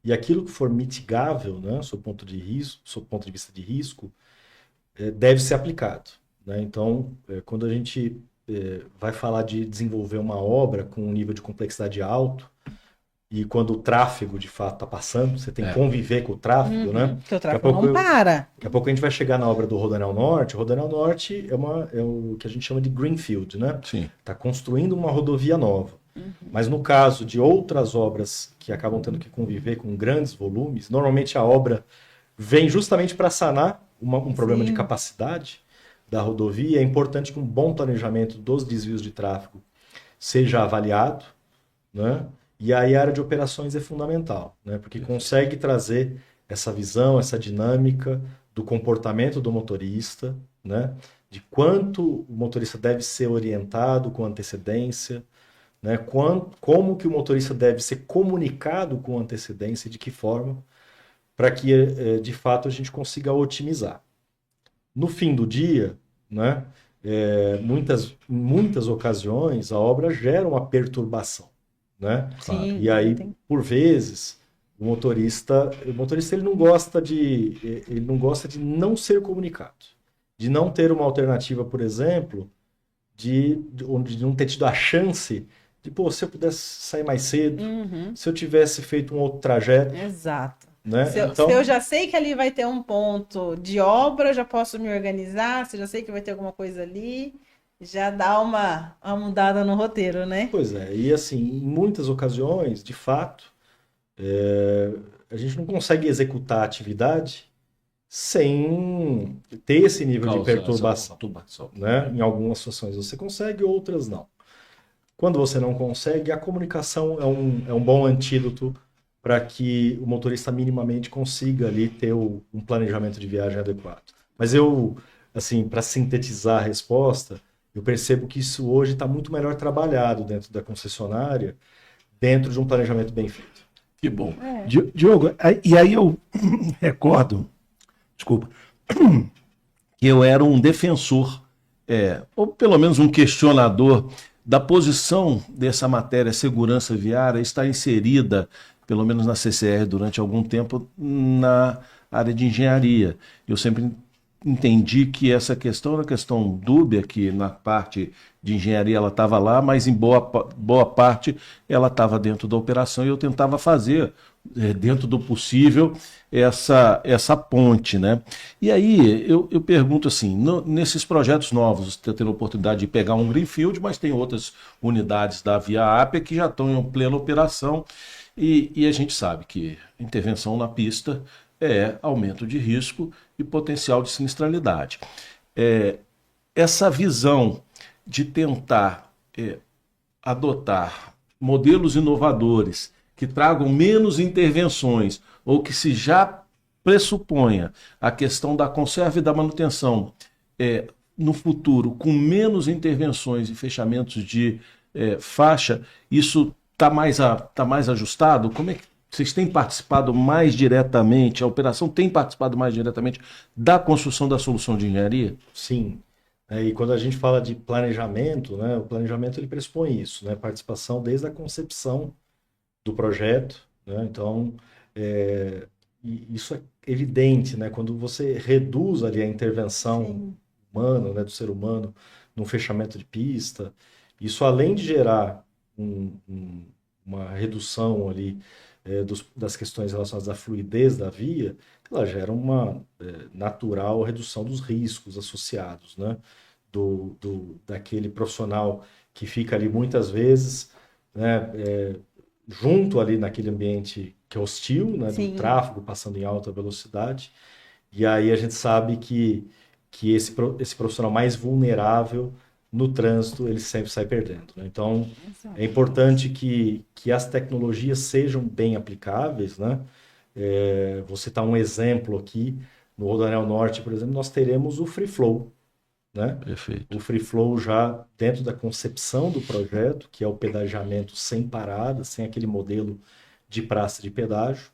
E aquilo que for mitigável, né, sob ponto de risco, sob ponto de vista de risco, deve ser aplicado, né? Então, quando a gente vai falar de desenvolver uma obra com um nível de complexidade alto, e quando o tráfego de fato está passando, você tem que conviver com o tráfego, né? Porque o tráfego não para. Daqui a pouco a gente vai chegar na obra do Rodoanel Norte. O Rodoanel Norte é o que a gente chama de greenfield, né? Sim. Está construindo uma rodovia nova. Mas no caso de outras obras que acabam tendo que conviver com grandes volumes, normalmente a obra vem justamente para sanar um problema de capacidade da rodovia. É importante que um bom planejamento dos desvios de tráfego seja avaliado, né? E aí a área de operações é fundamental, né? Porque consegue trazer essa visão, essa dinâmica do comportamento do motorista, né? De quanto o motorista deve ser orientado com antecedência, né? Como que o motorista deve ser comunicado com antecedência e de que forma, para que de fato a gente consiga otimizar. No fim do dia, né? Muitas ocasiões a obra gera uma perturbação, né? Sim, E aí, por vezes, o motorista ele não gosta de não ser comunicado, de não ter uma alternativa, por exemplo, de não ter tido a chance de, pô, se eu pudesse sair mais cedo, se eu tivesse feito um outro trajeto. Exato. Né? Se eu já sei que ali vai ter um ponto de obra, já posso me organizar. Se eu já sei que vai ter alguma coisa ali, já dá uma mudada no roteiro, né? Pois é, e assim, em muitas ocasiões, de fato, a gente não consegue executar a atividade sem ter esse nível de perturbação. Né? Em algumas situações você consegue, outras não. Quando você não consegue, a comunicação é um bom antídoto para que o motorista minimamente consiga ali ter um planejamento de viagem adequado. Mas assim, para sintetizar a resposta, eu percebo que isso hoje está muito melhor trabalhado dentro da concessionária, dentro de um planejamento bem feito. Que bom. Diogo, e aí eu recordo, desculpa, que eu era um defensor, ou pelo menos um questionador da posição dessa matéria segurança viária estar inserida, pelo menos na CCR durante algum tempo, na área de engenharia. Eu sempre entendi que essa questão era uma questão dúbia, que na parte de engenharia ela estava lá, mas em boa parte ela estava dentro da operação e eu tentava fazer, dentro do possível, essa ponte, né? E aí eu pergunto assim, nesses projetos novos, você está tendo a oportunidade de pegar um greenfield, mas tem outras unidades da Via Ápia que já estão em plena operação e a gente sabe que intervenção na pista é aumento de risco e potencial de sinistralidade. Essa visão de tentar adotar modelos inovadores que tragam menos intervenções ou que se já pressuponha a questão da conserva e da manutenção no futuro com menos intervenções e fechamentos de faixa, isso está mais ajustado? Como é que vocês têm participado mais diretamente, a operação tem participado mais diretamente da construção da solução de engenharia? Sim. E quando a gente fala de planejamento, né, o planejamento ele pressupõe isso, né, participação desde a concepção do projeto, né, então isso é evidente, né, quando você reduz ali a intervenção humana, né, do ser humano no fechamento de pista, isso além de gerar uma redução ali das questões relacionadas à fluidez da via, ela gera uma natural redução dos riscos associados, né? Daquele profissional que fica ali muitas vezes, né, junto ali naquele ambiente que é hostil, né, do tráfego passando em alta velocidade, e aí a gente sabe que esse profissional mais vulnerável no trânsito, ele sempre sai perdendo, né? Então, é importante que as tecnologias sejam bem aplicáveis, né? Vou citar um exemplo aqui, no Rodoanel Norte, por exemplo, nós teremos o Free Flow, né? Perfeito. O Free Flow já dentro da concepção do projeto, que é o pedagiamento sem parada, sem aquele modelo de praça de pedágio,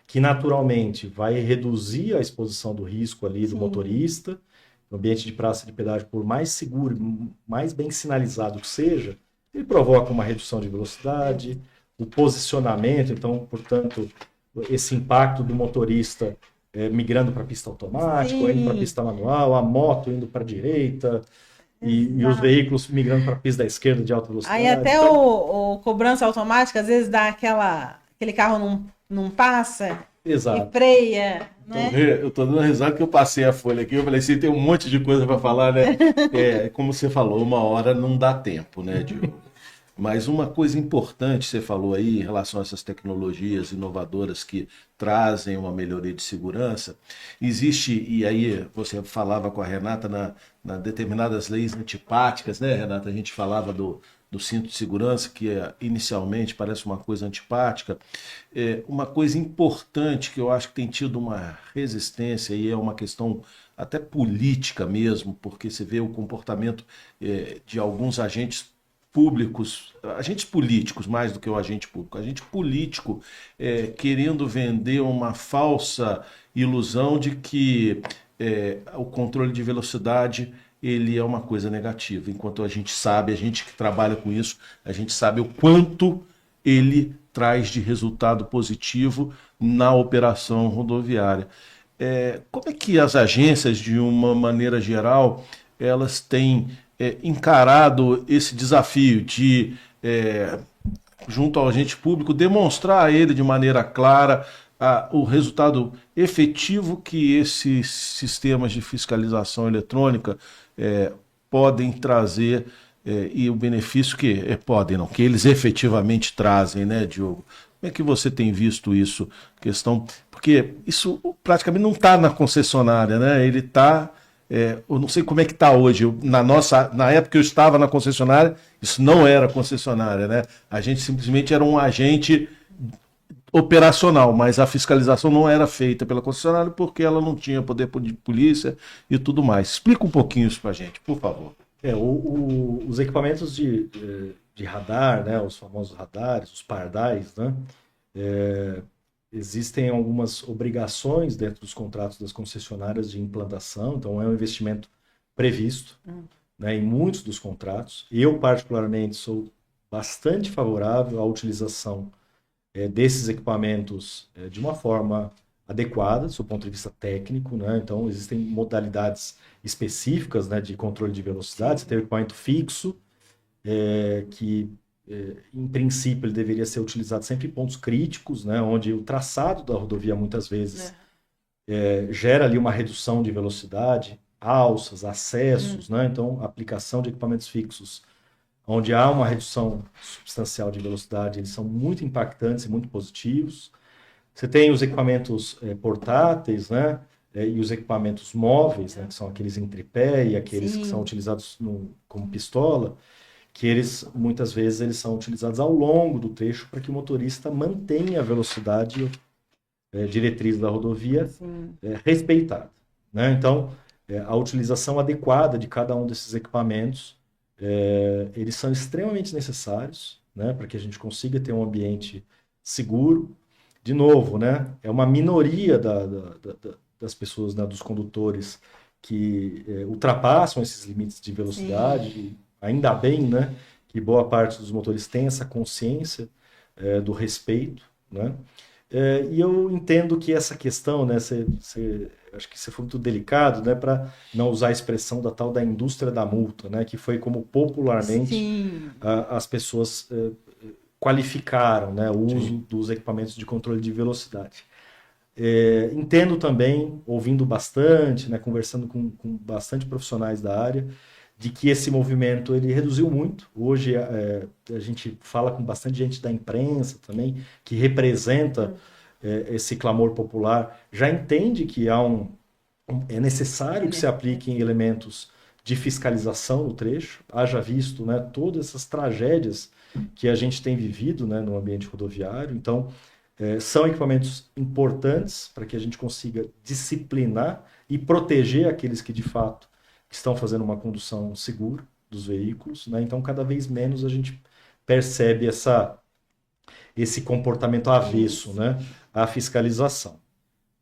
que naturalmente vai reduzir a exposição do risco ali do motorista. O ambiente de praça de pedágio, por mais seguro, mais bem sinalizado que seja, ele provoca uma redução de velocidade, o posicionamento, então, portanto, esse impacto do motorista migrando para a pista automática, ou indo para a pista manual, a moto indo para a direita, e os veículos migrando para a pista da esquerda de alta velocidade. Aí até então, o cobrança automática, às vezes dá aquele carro não passa, exato. E freia, né? Eu tô dando risada que eu passei a folha aqui, eu falei assim, tem um monte de coisa para falar, né? Como você falou, uma hora não dá tempo, né, Diogo? Mas uma coisa importante você falou aí em relação a essas tecnologias inovadoras que trazem uma melhoria de segurança, existe, e aí você falava com a Renata na determinadas leis antipáticas, né, Renata? A gente falava do cinto de segurança, que inicialmente parece uma coisa antipática. Uma coisa importante que eu acho que tem tido uma resistência, e é uma questão até política mesmo, porque você vê o comportamento de alguns agentes políticos, mais do que o agente público, agente político querendo vender uma falsa ilusão de que o controle de velocidade ele é uma coisa negativa, enquanto a gente que trabalha com isso, a gente sabe o quanto ele traz de resultado positivo na operação rodoviária. Como é que as agências, de uma maneira geral, elas têm encarado esse desafio de, junto ao agente público, demonstrar a ele de maneira clara o resultado efetivo que esses sistemas de fiscalização eletrônica podem trazer e o benefício que eles efetivamente trazem, né, Diogo? Como é que você tem visto isso? Porque isso praticamente não está na concessionária, né? Ele está... eu não sei como é que está hoje. Na época que eu estava na concessionária, isso não era concessionária, né? A gente simplesmente era um agente operacional, mas a fiscalização não era feita pela concessionária porque ela não tinha poder de polícia e tudo mais. Explica um pouquinho isso para a gente, por favor. Os equipamentos de radar, né? Os famosos radares, os pardais, né? Existem algumas obrigações dentro dos contratos das concessionárias de implantação, então é um investimento previsto, né, em muitos dos contratos. Eu, particularmente, sou bastante favorável à utilização desses equipamentos de uma forma adequada, do ponto de vista técnico, né? Então, existem modalidades específicas, né, de controle de velocidade. Você tem o equipamento fixo, que em princípio ele deveria ser utilizado sempre em pontos críticos, né, onde o traçado da rodovia muitas vezes gera ali uma redução de velocidade, alças, acessos, né? Então a aplicação de equipamentos fixos onde há uma redução substancial de velocidade, eles são muito impactantes e muito positivos. Você tem os equipamentos portáteis, né, e os equipamentos móveis, né, que são aqueles em tripé e aqueles que são utilizados como pistola, que muitas vezes eles são utilizados ao longo do trecho para que o motorista mantenha a velocidade diretriz da rodovia respeitada, né? Então, a utilização adequada de cada um desses equipamentos, eles são extremamente necessários, né, para que a gente consiga ter um ambiente seguro. De novo, né, é uma minoria das pessoas, né, dos condutores que ultrapassam esses limites de velocidade. Sim. Ainda bem, né, que boa parte dos motores tem essa consciência do respeito, né? E eu entendo que essa questão, né, acho que você foi muito delicado, né, para não usar a expressão da tal da indústria da multa, né, que foi como popularmente as pessoas qualificaram, né, o uso dos equipamentos de controle de velocidade. Entendo também, ouvindo bastante, né, conversando com bastante profissionais da área, de que esse movimento ele reduziu muito. Hoje a gente fala com bastante gente da imprensa também, que representa esse clamor popular, já entende que é necessário que se apliquem elementos de fiscalização no trecho. Haja visto, né, todas essas tragédias que a gente tem vivido, né, no ambiente rodoviário. Então, são equipamentos importantes para que a gente consiga disciplinar e proteger aqueles que, de fato, estão fazendo uma condução segura dos veículos, né? Então, cada vez menos a gente percebe esse comportamento avesso, né, à fiscalização.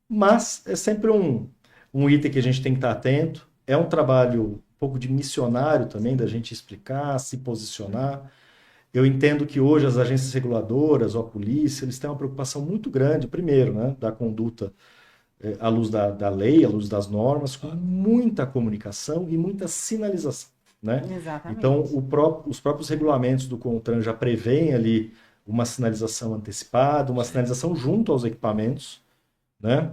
Mas é sempre um item que a gente tem que estar atento. É um trabalho um pouco de missionário também, da gente explicar, se posicionar. eu entendo que hoje as agências reguladoras ou a polícia, eles têm uma preocupação muito grande, primeiro, né, da conduta à luz da lei, à luz das normas, com muita comunicação e muita sinalização, né? Exatamente. Então, os próprios regulamentos do CONTRAN já prevêem ali uma sinalização antecipada, uma sinalização junto aos equipamentos, né?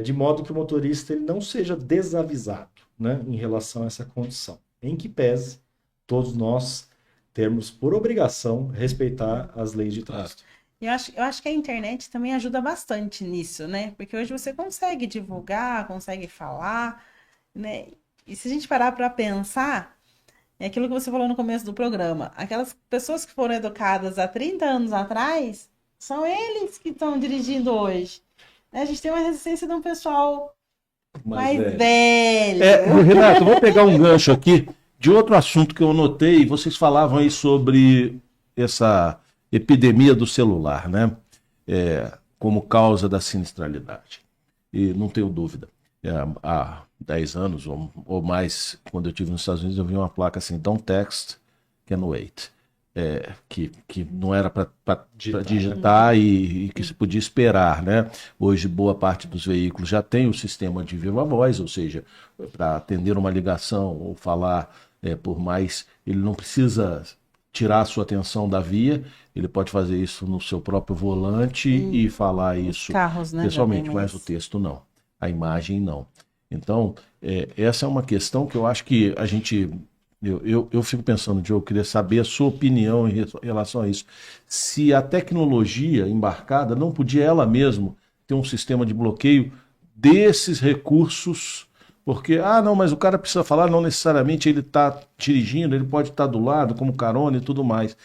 De modo que o motorista ele não seja desavisado, né, em relação a essa condição. Em que pese todos nós termos por obrigação respeitar as leis de trânsito. Eu acho que a internet também ajuda bastante nisso, né? Porque hoje você consegue divulgar, consegue falar, né? E se a gente parar para pensar, é aquilo que você falou no começo do programa, aquelas pessoas que foram educadas há 30 anos atrás, são eles que estão dirigindo hoje. A gente tem uma resistência de um pessoal mais velho. Renato, eu vou pegar um gancho aqui de outro assunto que eu notei. Vocês falavam aí sobre essa epidemia do celular, né? Como causa da sinistralidade. E não tenho dúvida. Há 10 anos ou mais, quando eu estive nos Estados Unidos, eu vi uma placa assim, don't text, can wait. Que não era para digitar e que se podia esperar, né? Hoje, boa parte dos veículos já tem o sistema de viva voz, ou seja, para atender uma ligação ou falar por mais, ele não precisa tirar a sua atenção da via, ele pode fazer isso no seu próprio volante e falar isso carros, né, pessoalmente, mas o texto não, a imagem não. Então, essa é uma questão que eu acho que a gente... Eu fico pensando, Diogo, eu queria saber a sua opinião em relação a isso. Se a tecnologia embarcada não podia ela mesma ter um sistema de bloqueio desses recursos, porque, não, mas o cara precisa falar, não necessariamente ele está dirigindo, ele pode estar do lado como carona e tudo mais.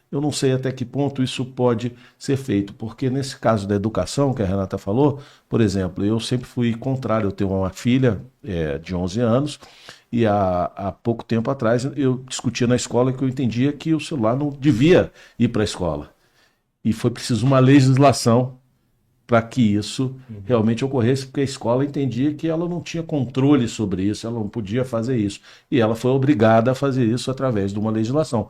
Eu não sei até que ponto isso pode ser feito, porque nesse caso da educação que a Renata falou, por exemplo, eu sempre fui contrário. Eu tenho uma filha de 11 anos e há pouco tempo atrás eu discutia na escola que eu entendia que o celular não devia ir para a escola. E foi preciso uma legislação para que isso realmente ocorresse, porque a escola entendia que ela não tinha controle sobre isso, ela não podia fazer isso. E ela foi obrigada a fazer isso através de uma legislação.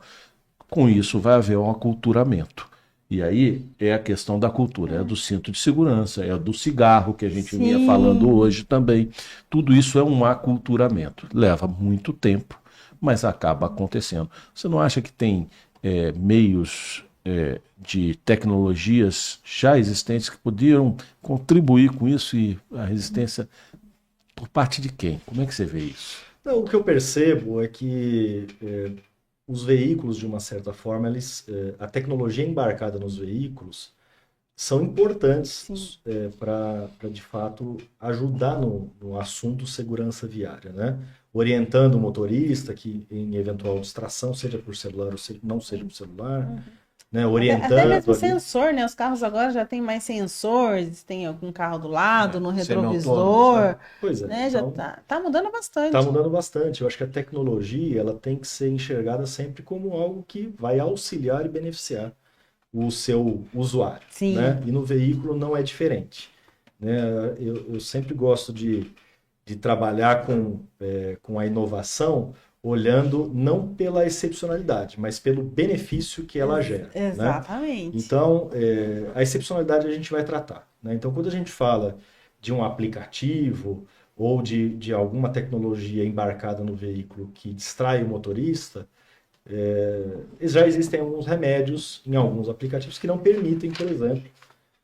Com isso vai haver um aculturamento. E aí é a questão da cultura, é do cinto de segurança, é do cigarro que a gente vinha falando hoje também. Tudo isso é um aculturamento. Leva muito tempo, mas acaba acontecendo. Você não acha que tem meios de tecnologias já existentes que poderiam contribuir com isso e a resistência por parte de quem? Como é que você vê isso? Não, o que eu percebo é que os veículos, de uma certa forma, a tecnologia embarcada nos veículos são importantes para, de fato, ajudar no assunto segurança viária, né? Orientando o motorista que, em eventual distração, seja por celular ou não seja por celular, né? Orientando... Até mesmo sensor, né? Os carros agora já tem mais sensores, tem algum carro do lado, no retrovisor. Né? Pois é. Né? Então, já tá mudando bastante. Está mudando bastante. Eu acho que a tecnologia ela tem que ser enxergada sempre como algo que vai auxiliar e beneficiar o seu usuário. Sim. Né? E no veículo não é diferente. Né? Eu sempre gosto de trabalhar com a inovação olhando não pela excepcionalidade, mas pelo benefício que ela gera. Exatamente. Né? Então, a excepcionalidade a gente vai tratar. Né? Então, quando a gente fala de um aplicativo ou de alguma tecnologia embarcada no veículo que distrai o motorista, já existem alguns remédios em alguns aplicativos que não permitem, por exemplo,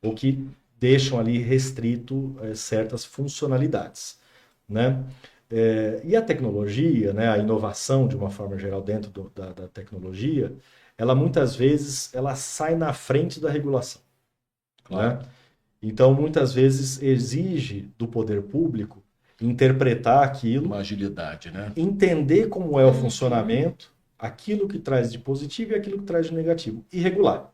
ou que deixam ali restrito certas funcionalidades. Né? E a tecnologia, né, a inovação de uma forma geral dentro da tecnologia, ela muitas vezes ela sai na frente da regulação. Claro. Né? Então, muitas vezes exige do poder público interpretar aquilo, uma agilidade, né? Entender como é o funcionamento, aquilo que traz de positivo e aquilo que traz de negativo, e regular.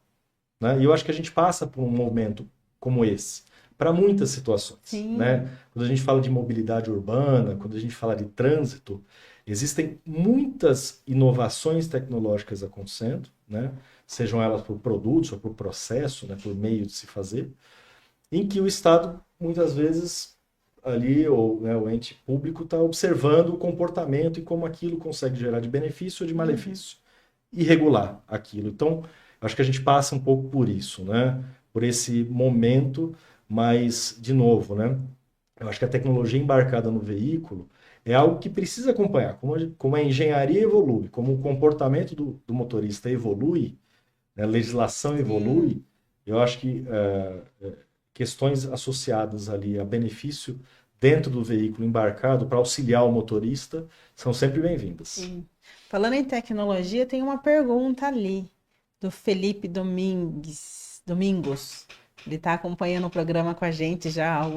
Né? E eu acho que a gente passa por um momento como esse para muitas situações. Né? Quando a gente fala de mobilidade urbana, quando a gente fala de trânsito, existem muitas inovações tecnológicas acontecendo, né? Sejam elas por produtos ou por processo, né? Por meio de se fazer, em que o Estado, muitas vezes, ali, ou né, o ente público está observando o comportamento e como aquilo consegue gerar de benefício ou de malefício. e regular aquilo. Então, acho que a gente passa um pouco por isso, né? Por esse momento, mas, de novo, né? Eu acho que a tecnologia embarcada no veículo é algo que precisa acompanhar. Como a engenharia evolui, como o comportamento do motorista evolui, né, a legislação evolui, eu acho que questões associadas ali a benefício dentro do veículo embarcado para auxiliar o motorista são sempre bem-vindas. Sim. Falando em tecnologia, tem uma pergunta ali do Felipe Domingos. Ele está acompanhando o programa com a gente já há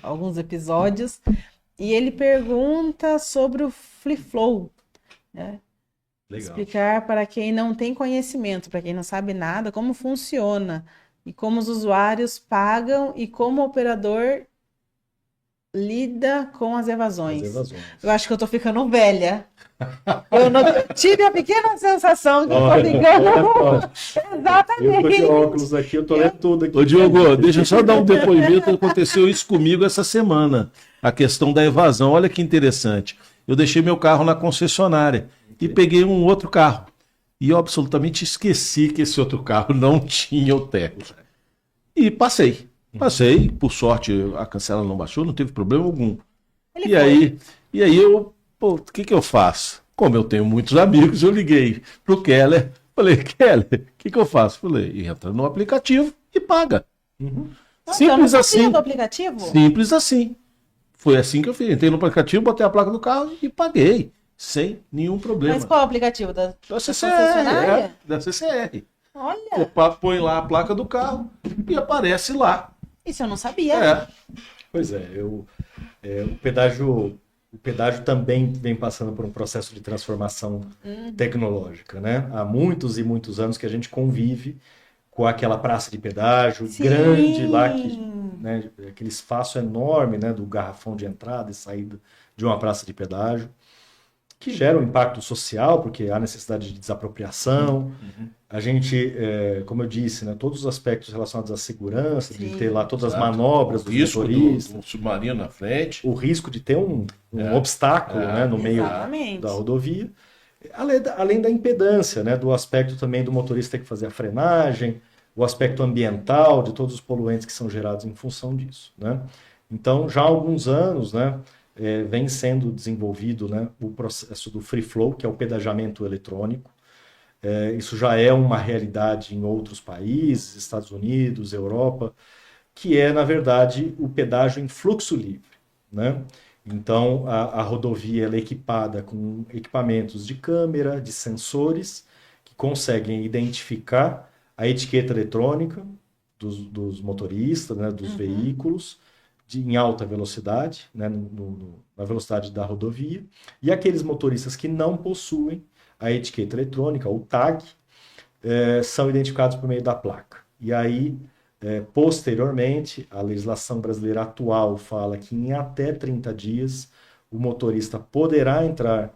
alguns episódios. E ele pergunta sobre o Free Flow, né? Legal. Explicar para quem não tem conhecimento, para quem não sabe nada, como funciona e como os usuários pagam e como o operador lida com as evasões. Eu acho que eu tô ficando velha. Eu tive a pequena sensação que eu tô ficando... Exatamente. Eu tô de óculos aqui, eu tô lendo tudo aqui. Ô, Diogo, deixa eu só dar um depoimento. Aconteceu isso comigo essa semana. A questão da evasão. Olha que interessante. Eu deixei meu carro na concessionária e peguei um outro carro. E eu absolutamente esqueci que esse outro carro não tinha o TEC. E passei. Passei, por sorte a cancela não baixou, não teve problema algum. E aí eu, pô, o que eu faço? Como eu tenho muitos amigos, eu liguei pro Keller, falei, Keller, o que eu faço? Falei, entra no aplicativo e paga. Simples assim. Do aplicativo? Simples assim. Foi assim que eu fiz. Entrei no aplicativo, botei a placa do carro e paguei, sem nenhum problema. Mas qual é o aplicativo? Da CCR, da CCR. Olha. Põe lá a placa do carro e aparece lá. Isso eu não sabia. Pois é, o pedágio também vem passando por um processo de transformação tecnológica, né? Há muitos e muitos anos que a gente convive com aquela praça de pedágio grande lá, né, aquele espaço enorme, né, do garrafão de entrada e saída de uma praça de pedágio, que gera um impacto social, porque há necessidade de desapropriação. A gente, como eu disse, né, todos os aspectos relacionados à segurança, de ter lá todas as manobras dos motoristas. Do submarino na frente. O risco de ter um obstáculo, né, no meio da rodovia. Além da impedância, né, do aspecto também do motorista ter que fazer a frenagem, o aspecto ambiental, de todos os poluentes que são gerados em função disso, né? Então, já há alguns anos, né, vem sendo desenvolvido, né, o processo do Free Flow, que é o pedagiamento eletrônico. Isso já é uma realidade em outros países, Estados Unidos, Europa, que é, na verdade, o pedágio em fluxo livre, né? Então, a rodovia ela é equipada com equipamentos de câmera, de sensores, que conseguem identificar a etiqueta eletrônica dos motoristas, né, dos veículos, em alta velocidade, né, na velocidade da rodovia, e aqueles motoristas que não possuem a etiqueta eletrônica, o tag, são identificados por meio da placa. E aí, posteriormente, a legislação brasileira atual fala que em até 30 dias o motorista poderá entrar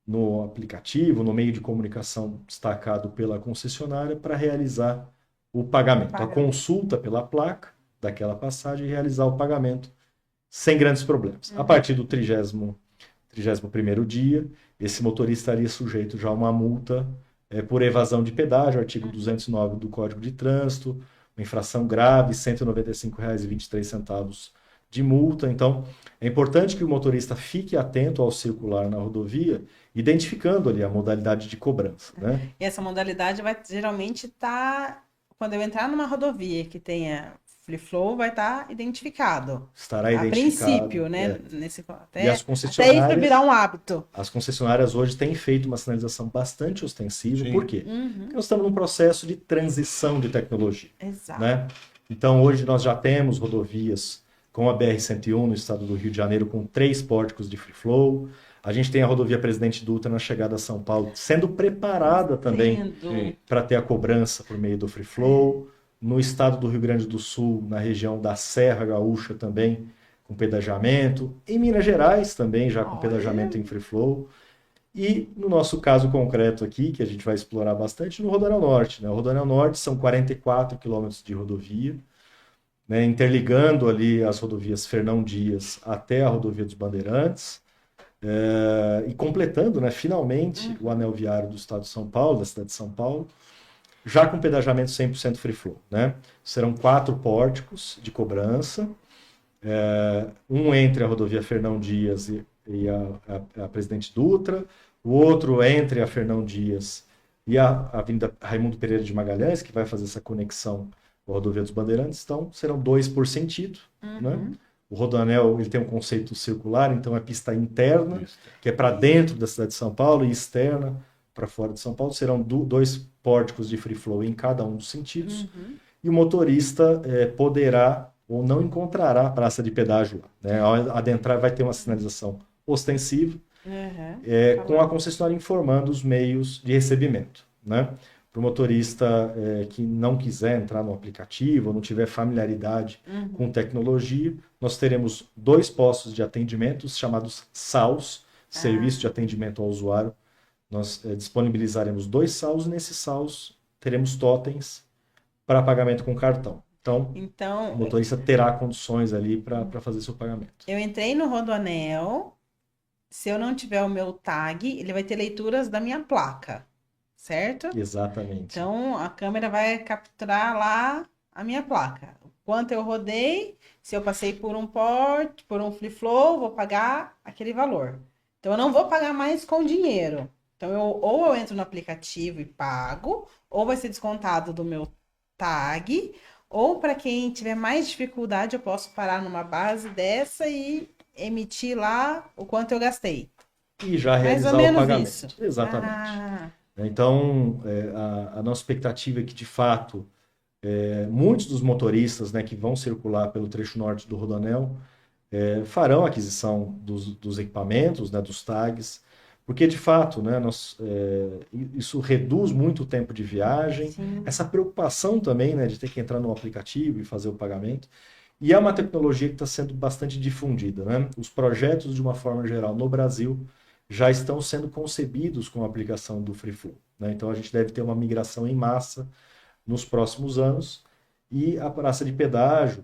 no aplicativo, no meio de comunicação destacado pela concessionária para realizar o pagamento. A consulta pela placa daquela passagem e realizar o pagamento sem grandes problemas. A partir do 31º dia, esse motorista estaria sujeito já a uma multa por evasão de pedágio, artigo 209 do Código de Trânsito, uma infração grave, R$ 195,23 de multa. Então, é importante que o motorista fique atento ao circular na rodovia, identificando ali a modalidade de cobrança, né? E essa modalidade vai geralmente estar, quando eu entrar numa rodovia que tenha Free Flow, vai estar identificado. Estará identificado. A princípio, né? E as concessionárias, até isso virar um hábito. As concessionárias hoje têm feito uma sinalização bastante ostensiva. Por quê? Porque nós estamos num processo de transição de tecnologia. Exato. Né? Então, hoje nós já temos rodovias com a BR-101 no estado do Rio de Janeiro com 3 pórticos de Free Flow. A gente tem a rodovia Presidente Dutra na chegada a São Paulo sendo preparada também para ter a cobrança por meio do Free Flow. No estado do Rio Grande do Sul, na região da Serra Gaúcha também, com pedagiamento. Em Minas Gerais também, já com pedagiamento em Free Flow. E no nosso caso concreto aqui, que a gente vai explorar bastante, no Rodoanel Norte. Né? O Rodoanel Norte são 44 quilômetros de rodovia, né? Interligando ali as rodovias Fernão Dias até a rodovia dos Bandeirantes. E completando, né, finalmente, o anel viário do estado de São Paulo, da cidade de São Paulo, já com pedagiamento 100% free flow, né? Serão 4 pórticos de cobrança, um entre a rodovia Fernão Dias e a Presidente Dutra, o outro entre a Fernão Dias e a Avenida Raimundo Pereira de Magalhães, que vai fazer essa conexão com a rodovia dos Bandeirantes. Então, serão 2 por sentido, né? O rodoanel, ele tem um conceito circular, então é pista interna, que é para dentro da cidade de São Paulo, e externa para fora de São Paulo. Serão 2 pórticos de free flow em cada um dos sentidos. E o motorista poderá ou não encontrará praça de pedágio lá, né? Ao adentrar vai ter uma sinalização ostensiva, com a concessionária informando os meios de recebimento, né? Para o motorista que não quiser entrar no aplicativo ou não tiver familiaridade com tecnologia, nós teremos 2 postos de atendimento chamados SAUs, Serviço de Atendimento ao Usuário. Nós disponibilizaremos 2 SAUs, e nesses SAUs teremos totens para pagamento com cartão. Então, o motorista terá condições ali para fazer seu pagamento. Eu entrei no rodoanel, se eu não tiver o meu tag, ele vai ter leituras da minha placa, certo? Exatamente. Então, a câmera vai capturar lá a minha placa. Quanto eu rodei, se eu passei por um port, por um free flow, vou pagar aquele valor. Então, eu não vou pagar mais com dinheiro. Então, ou eu entro no aplicativo e pago, ou vai ser descontado do meu tag, ou para quem tiver mais dificuldade, eu posso parar numa base dessa e emitir lá o quanto eu gastei. E já realizar o pagamento. Isso. Exatamente. Então, a nossa expectativa é que, de fato, muitos dos motoristas, né, que vão circular pelo trecho norte do rodoanel farão a aquisição dos equipamentos, né, dos tags, porque, de fato, né, isso reduz muito o tempo de viagem, essa preocupação também, né, de ter que entrar no aplicativo e fazer o pagamento. E é uma tecnologia que está sendo bastante difundida, né? Os projetos, de uma forma geral, no Brasil, já estão sendo concebidos com a aplicação do Free Flow, né? Então, a gente deve ter uma migração em massa nos próximos anos, e a praça de pedágio,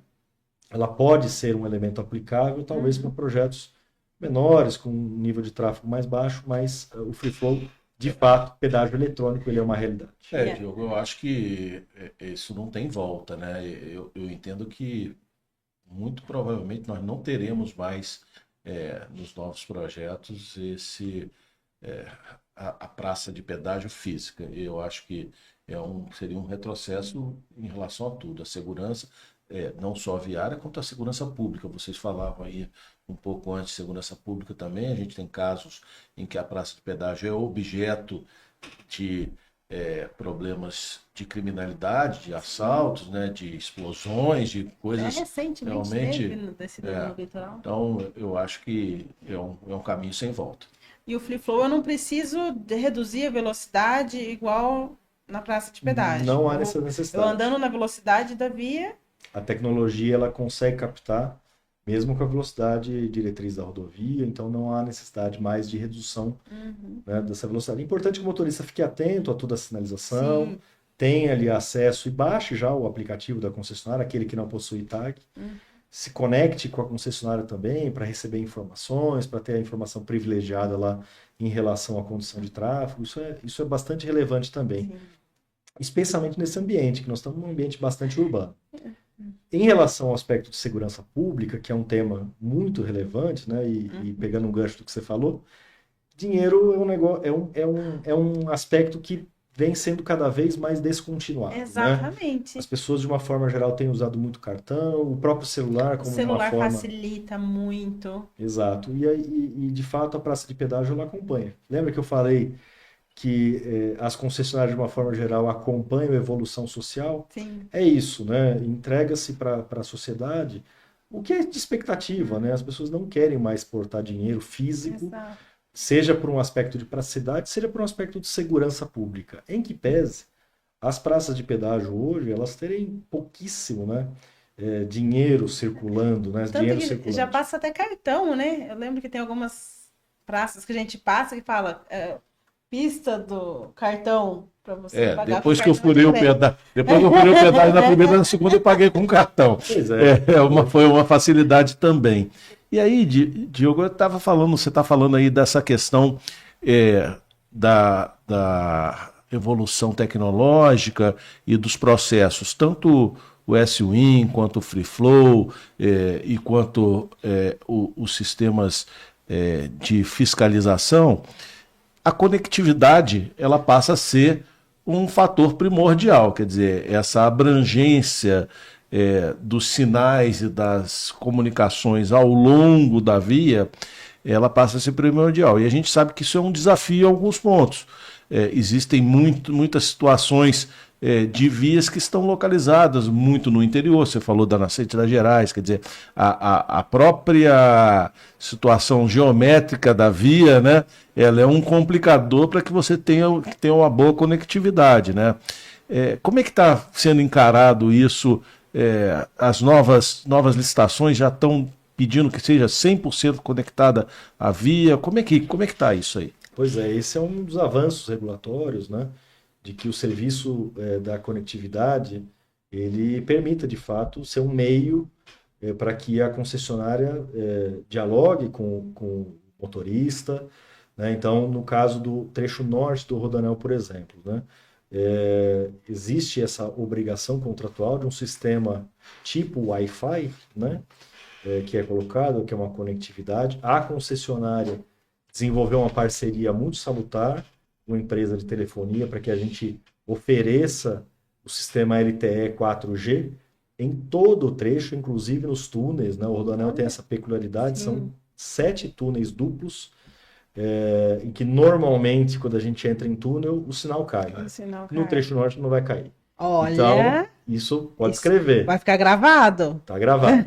ela pode ser um elemento aplicável, talvez para projetos menores, com um nível de tráfego mais baixo, mas o Free Flow, de fato, pedágio eletrônico, ele é uma realidade. Diogo, eu acho que isso não tem volta, né? Eu entendo que muito provavelmente nós não teremos mais nos novos projetos a praça de pedágio física. Eu acho que seria um retrocesso em relação a tudo, a segurança, não só viária, quanto a segurança pública. Vocês falavam aí um pouco antes de segurança pública também. A gente tem casos em que a praça de pedágio é objeto de problemas de criminalidade, de assaltos, né, de explosões, de coisas recentemente realmente teve no litoral. Então, eu acho que é um caminho sem volta. E o Free Flow, eu não preciso reduzir a velocidade igual na praça de pedágio. Não há essa necessidade. Eu andando na velocidade da via... A tecnologia, ela consegue captar, mesmo com a velocidade diretriz da rodovia, então não há necessidade mais de redução né, dessa velocidade. É importante que o motorista fique atento a toda a sinalização, tenha ali acesso e baixe já o aplicativo da concessionária, aquele que não possui tag, se conecte com a concessionária também para receber informações, para ter a informação privilegiada lá em relação à condição de tráfego. Isso é bastante relevante também, especialmente nesse ambiente, que nós estamos num ambiente bastante urbano. Em relação ao aspecto de segurança pública, que é um tema muito relevante, né, e pegando um gancho do que você falou, dinheiro é um aspecto que vem sendo cada vez mais descontinuado. Exatamente. Né? As pessoas, de uma forma geral, têm usado muito cartão, o próprio celular como uma forma... O celular facilita muito. Exato. E, de fato, a praça de pedágio ela acompanha. Lembra que eu falei que as concessionárias, de uma forma geral, acompanham a evolução social? Sim. É isso, né? Entrega-se para a sociedade o que é de expectativa, né? As pessoas não querem mais portar dinheiro físico, Exato. seja por um aspecto de praticidade, seja por um aspecto de segurança pública. Em que pese, as praças de pedágio hoje, elas terem pouquíssimo, né? Dinheiro circulando, né? Tanto Dinheiro que circulando. já passa até cartão, né? Eu lembro que tem algumas praças que a gente passa que fala pista do cartão para você pagar. Depois que eu furei o pedágio, na primeira e na segunda eu paguei com cartão. Pois é. Foi uma facilidade também. E aí, Diogo, você está falando aí dessa questão da evolução tecnológica e dos processos, tanto o S-Win, quanto o Free Flow, e quanto os sistemas de fiscalização. A conectividade ela passa a ser um fator primordial, quer dizer, essa abrangência dos sinais e das comunicações ao longo da via, ela passa a ser primordial. E a gente sabe que isso é um desafio em alguns pontos. Existem muitas situações de vias que estão localizadas muito no interior. Você falou da Nascente das Gerais, quer dizer, a própria situação geométrica da via, né, ela é um complicador para que você tenha uma boa conectividade, né? Como é que está sendo encarado isso? As novas licitações já estão pedindo que seja 100% conectada à via. Como é que está isso aí? Pois é, esse é um dos avanços regulatórios, né? De que o serviço da conectividade ele permita, de fato, ser um meio para que a concessionária dialogue com o motorista, né? Então, no caso do trecho norte do Rodoanel, por exemplo, né? Existe essa obrigação contratual de um sistema tipo Wi-Fi, né? Que é colocado, que é uma conectividade. A concessionária desenvolveu uma parceria muito salutar uma empresa de telefonia para que a gente ofereça o sistema LTE 4G em todo o trecho, inclusive nos túneis, né? O Rodoanel tem essa peculiaridade, são 7 túneis duplos, em que normalmente, quando a gente entra em túnel, o sinal cai. No trecho norte não vai cair. Olha, então, isso pode escrever. Vai ficar gravado? Está gravado.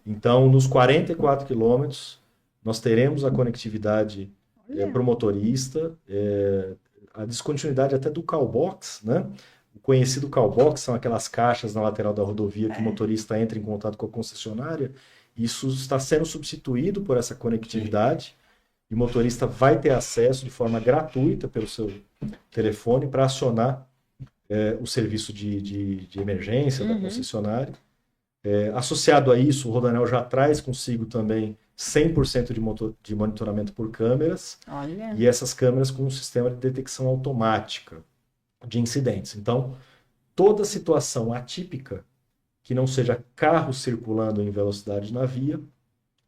Então, nos 44 quilômetros, nós teremos a conectividade para o motorista, a descontinuidade até do callbox, né? O conhecido callbox são aquelas caixas na lateral da rodovia que o motorista entra em contato com a concessionária. Isso está sendo substituído por essa conectividade e o motorista vai ter acesso de forma gratuita pelo seu telefone para acionar o serviço de emergência da concessionária. Associado a isso, o Rodoanel já traz consigo também 100% de monitoramento por câmeras. Olha. E essas câmeras com um sistema de detecção automática de incidentes. Então, toda situação atípica que não seja carro circulando em velocidade na via,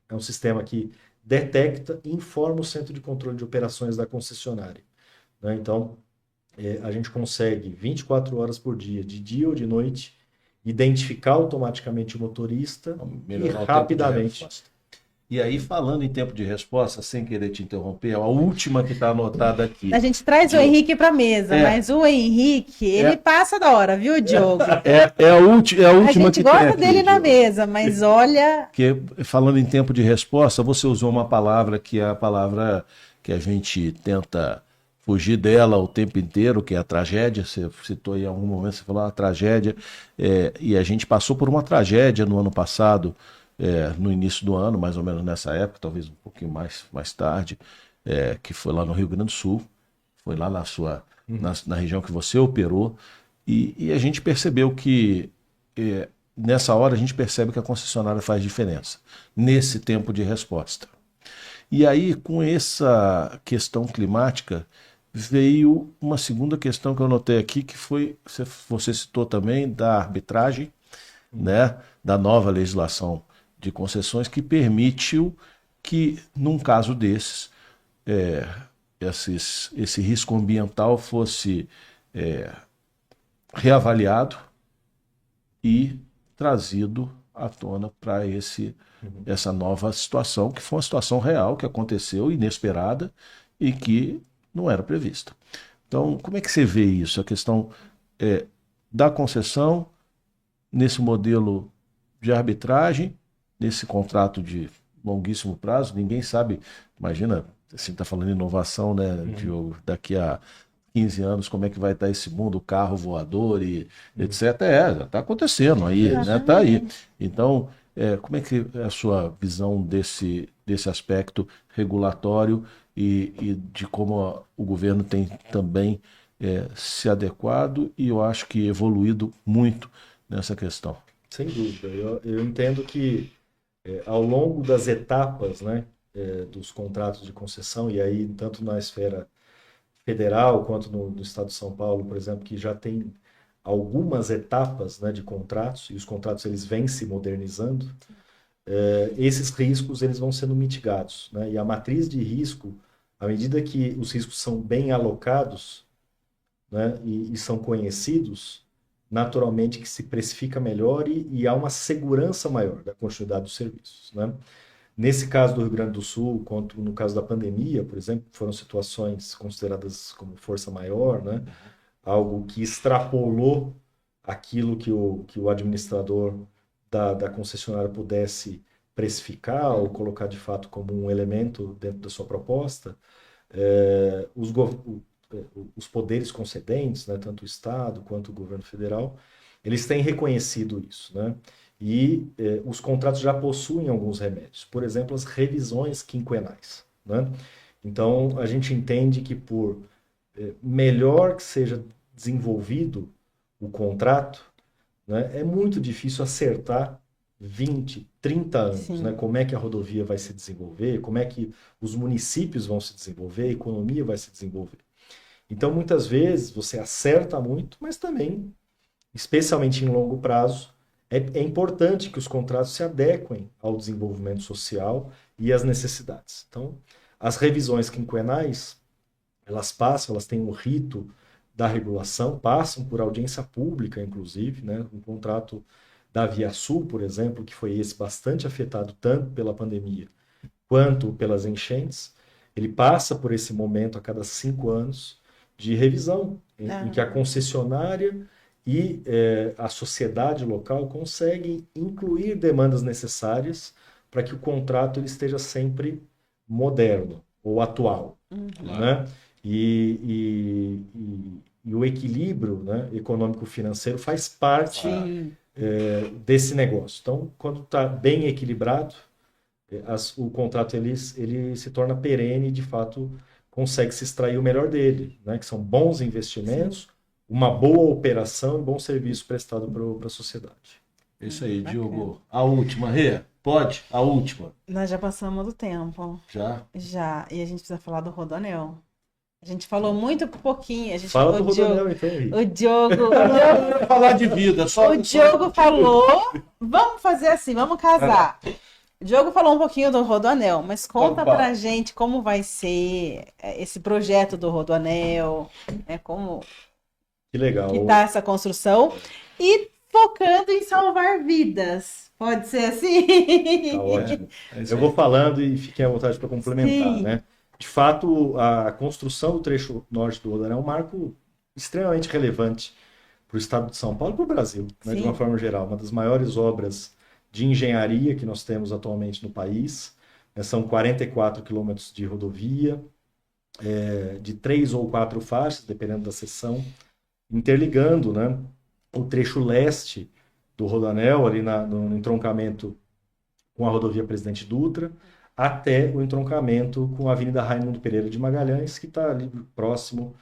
é um sistema que detecta e informa o centro de controle de operações da concessionária, né? Então, a gente consegue 24 horas por dia, de dia ou de noite, identificar automaticamente o motorista e rapidamente. E aí, falando em tempo de resposta, sem querer te interromper, a última que está anotada aqui. A gente traz o Henrique para a mesa, mas o Henrique, ele passa da hora, viu, Diogo? É a última que tem aqui. A gente gosta dele na mesa, mas olha... Falando em tempo de resposta, você usou uma palavra que é a palavra que a gente tenta fugir dela o tempo inteiro, que é a tragédia. Você citou em algum momento, você falou a tragédia, e a gente passou por uma tragédia no ano passado, no início do ano, mais ou menos nessa época, talvez um pouquinho mais tarde, que foi lá no Rio Grande do Sul, foi lá na região que você operou, e a gente percebeu que, nessa hora, a gente percebe que a concessionária faz diferença, nesse tempo de resposta. E aí, com essa questão climática, veio uma segunda questão que eu notei aqui, que foi, você citou também, da arbitragem, né, da nova legislação de concessões, que permitiu que, num caso desses, esse risco ambiental fosse reavaliado e trazido à tona para essa nova situação, que foi uma situação real, que aconteceu, inesperada, e que não era prevista. Então, como é que você vê isso? A questão da concessão, nesse modelo de arbitragem, nesse contrato de longuíssimo prazo, ninguém sabe, imagina, assim, está falando de inovação, né, Diogo, daqui a 15 anos, como é que vai estar esse mundo, carro voador e etc. Já está acontecendo aí, né, está aí. Então, como é que é a sua visão desse aspecto regulatório e de como o governo tem também se adequado e eu acho que evoluído muito nessa questão? Sem dúvida. Eu entendo que ao longo das etapas, né, dos contratos de concessão, e aí tanto na esfera federal quanto no estado de São Paulo, por exemplo, que já tem algumas etapas, né, de contratos, e os contratos eles vêm se modernizando, esses riscos eles vão sendo mitigados, né? E a matriz de risco, à medida que os riscos são bem alocados, né, e são conhecidos, naturalmente que se precifica melhor e há uma segurança maior da continuidade dos serviços, né? Nesse caso do Rio Grande do Sul, quanto no caso da pandemia, por exemplo, foram situações consideradas como força maior, né? Algo que extrapolou aquilo que o administrador da concessionária pudesse precificar ou colocar de fato como um elemento dentro da sua proposta. Os poderes concedentes, né, tanto o Estado quanto o governo federal, eles têm reconhecido isso, né? E os contratos já possuem alguns remédios, por exemplo, as revisões quinquenais, né? Então, a gente entende que por melhor que seja desenvolvido o contrato, né, é muito difícil acertar 20, 30 anos, né? Como é que a rodovia vai se desenvolver, como é que os municípios vão se desenvolver, a economia vai se desenvolver. Então, muitas vezes, você acerta muito, mas também, especialmente em longo prazo, é importante que os contratos se adequem ao desenvolvimento social e às necessidades. Então, as revisões quinquenais, elas têm um rito da regulação, passam por audiência pública, inclusive, né? Um contrato da ViaSul, por exemplo, que foi esse bastante afetado tanto pela pandemia quanto pelas enchentes, ele passa por esse momento a cada 5 anos de revisão, em que a concessionária e a sociedade local conseguem incluir demandas necessárias para que o contrato ele esteja sempre moderno ou atual, né? E o equilíbrio, né, econômico-financeiro faz parte desse negócio. Então, quando está bem equilibrado, o contrato ele se torna perene e, de fato, consegue se extrair o melhor dele, né, que são bons investimentos, uma boa operação e bom serviço prestado para a sociedade. Isso aí, Diogo. A última, Rê? Pode? A última. Nós já passamos do tempo. Já? Já. E a gente precisa falar do Rodoanel. A gente falou muito pouquinho. Fala do Rodoanel, então, Henrique. O Diogo... Eu ia falar de vida, só... O Diogo falou... Vamos fazer assim, vamos casar. O Diogo falou um pouquinho do Rodoanel, mas conta pra gente como vai ser esse projeto do Rodoanel, né? Como que legal. Que tá essa construção e focando em salvar vidas. Pode ser assim? Tá ótimo. Eu vou falando e fiquem à vontade para complementar, né? De fato, a construção do trecho norte do Rodoanel é um marco extremamente relevante para o estado de São Paulo e para o Brasil, né? De uma forma geral. Uma das maiores obras de engenharia que nós temos atualmente no país. São 44 quilômetros de rodovia, de 3 ou 4 faixas, dependendo da seção, interligando, né, o trecho leste do Rodoanel, ali no entroncamento com a rodovia Presidente Dutra, até o entroncamento com a Avenida Raimundo Pereira de Magalhães, que está ali próximo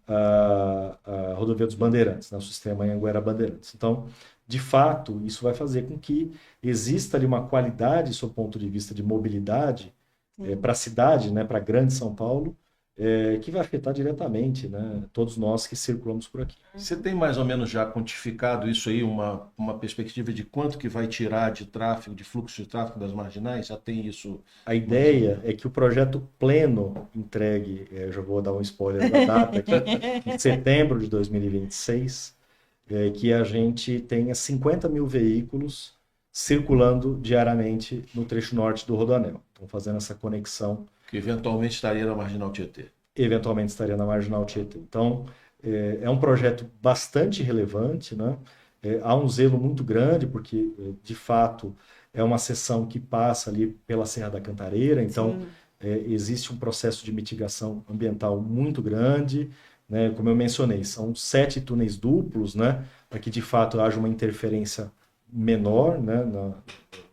à rodovia dos Bandeirantes, no sistema Anhanguera-Bandeirantes. Então, de fato, isso vai fazer com que exista ali uma qualidade, sob o ponto de vista de mobilidade, para a cidade, né, para a grande São Paulo, que vai afetar diretamente, né, todos nós que circulamos por aqui. Você tem mais ou menos já quantificado isso aí, uma perspectiva de quanto que vai tirar de tráfego, de fluxo de tráfego das marginais? Já tem isso? A ideia é que o projeto pleno entregue, já vou dar um spoiler da data aqui, em setembro de 2026, que a gente tenha 50 mil veículos circulando diariamente no trecho norte do Rodoanel. Então, fazendo essa conexão. Que eventualmente estaria na Marginal Tietê. Eventualmente estaria na Marginal Tietê. Então, é um projeto bastante relevante, né? Há um zelo muito grande, porque, de fato, é uma seção que passa ali pela Serra da Cantareira, então existe um processo de mitigação ambiental muito grande, né? Como eu mencionei, são 7 túneis duplos, né? Para que, de fato, haja uma interferência menor, né?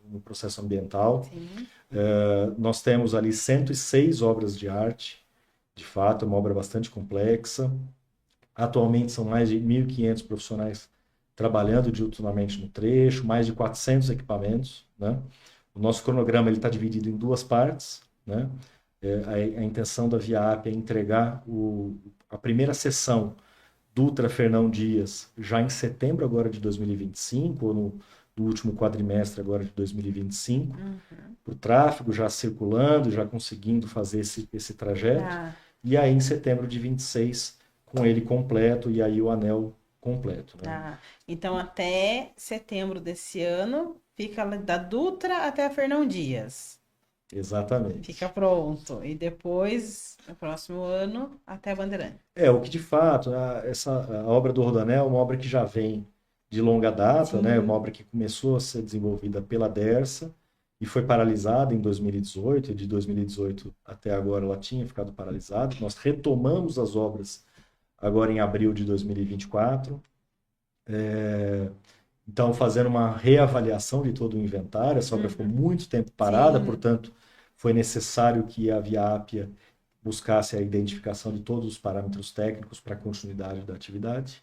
No processo ambiental. Nós temos ali 106 obras de arte, de fato, é uma obra bastante complexa. Atualmente são mais de 1.500 profissionais trabalhando diuturnamente no trecho, mais de 400 equipamentos, né? O nosso cronograma está dividido em duas partes, né? A intenção da VIAP é entregar a primeira sessão Dutra Fernão Dias já em setembro agora de 2025, ou no último quadrimestre agora de 2025, o tráfego já circulando, já conseguindo fazer esse trajeto, e aí em setembro de 26 com ele completo, e aí o anel completo. Né? Então até setembro desse ano fica da Dutra até a Fernão Dias. Exatamente. Fica pronto. E depois, no próximo ano, até a Bandeirante. O que de fato, a obra do Rodoanel é uma obra que já vem de longa data, né? Uma obra que começou a ser desenvolvida pela Dersa e foi paralisada em 2018, e de 2018 até agora ela tinha ficado paralisada. Nós retomamos as obras agora em abril de 2024. Então, fazendo uma reavaliação de todo o inventário, essa obra ficou muito tempo parada, portanto, foi necessário que a Viapia buscasse a identificação de todos os parâmetros técnicos para a continuidade da atividade,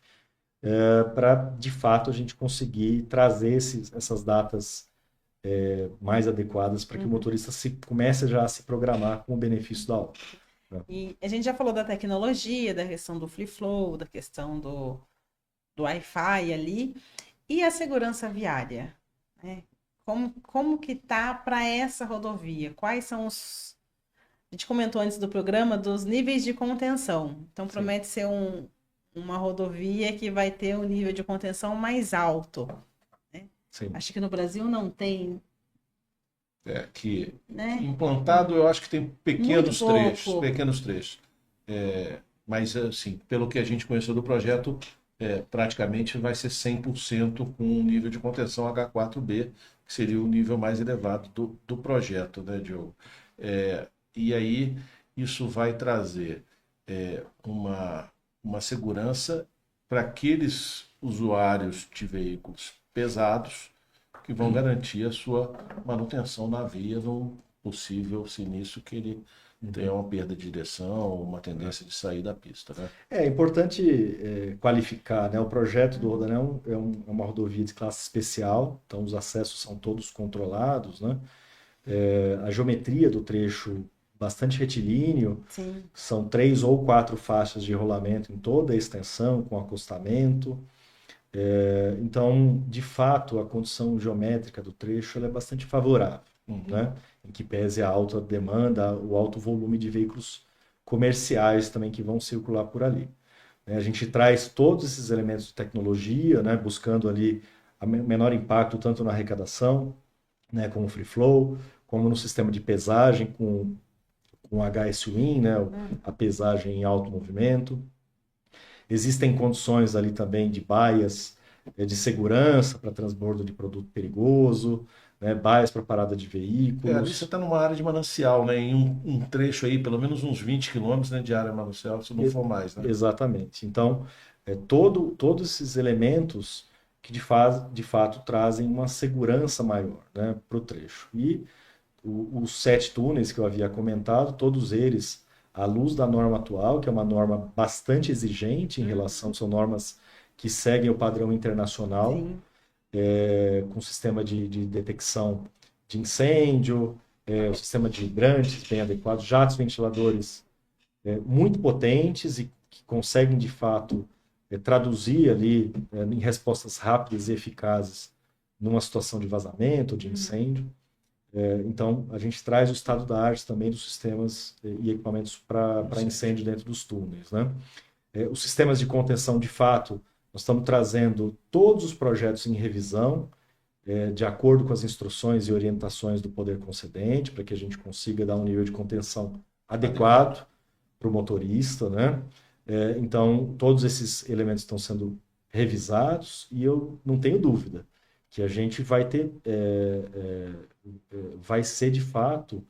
para, de fato, a gente conseguir trazer essas datas mais adequadas para que o motorista comece já a se programar com o benefício da obra. E a gente já falou da tecnologia, da questão do Free Flow, da questão do Wi-Fi ali, e a segurança viária, né? Como que tá para essa rodovia? Quais são os... A gente comentou antes do programa dos níveis de contenção. Então, promete ser uma rodovia que vai ter um nível de contenção mais alto. Né? Acho que no Brasil não tem. Implantado, eu acho que tem pequenos trechos. Mas, assim, pelo que a gente conheceu do projeto, praticamente vai ser 100% com um nível de contenção H4B, que seria o nível mais elevado do projeto, né, Diogo? E aí isso vai trazer uma segurança para aqueles usuários de veículos pesados que vão garantir a sua manutenção na via no possível sinistro que ele tenha uma perda de direção, uma tendência de sair da pista. Né? É importante qualificar, né? O projeto do Rodoanel é uma rodovia de classe especial, então os acessos são todos controlados, né? A geometria do trecho bastante retilíneo, são 3 ou 4 faixas de rolamento em toda a extensão, com acostamento. Então, de fato, a condição geométrica do trecho ela é bastante favorável, né? Em que pese a alta demanda, o alto volume de veículos comerciais também que vão circular por ali. A gente traz todos esses elementos de tecnologia, né? Buscando ali menor impacto tanto na arrecadação, né? Como o Free Flow, como no sistema de pesagem com HS-Win, né? A pesagem em alto movimento. Existem condições ali também de baias de segurança para transbordo de produto perigoso, né? Baias para parada de veículos. Ali você está numa área de manancial, né? Em um trecho aí, pelo menos uns 20 quilômetros, né, de área manancial, se não for mais. Né? Exatamente. Então, todos esses elementos que de fato trazem uma segurança maior, né, para o trecho. E os 7 túneis que eu havia comentado, todos eles à luz da norma atual, que é uma norma bastante exigente em relação, são normas que seguem o padrão internacional, com sistema de detecção de incêndio, o sistema de hidrantes bem adequados, jatos ventiladores muito potentes e que conseguem, de fato, traduzir ali em respostas rápidas e eficazes numa situação de vazamento ou de incêndio. Então, a gente traz o estado da arte também dos sistemas e equipamentos para incêndio dentro dos túneis. Né? Os sistemas de contenção, de fato, nós estamos trazendo todos os projetos em revisão, de acordo com as instruções e orientações do poder concedente, para que a gente consiga dar um nível de contenção adequado para o motorista. Né? Então, todos esses elementos estão sendo revisados e eu não tenho dúvida que a gente vai ter, vai ser de fato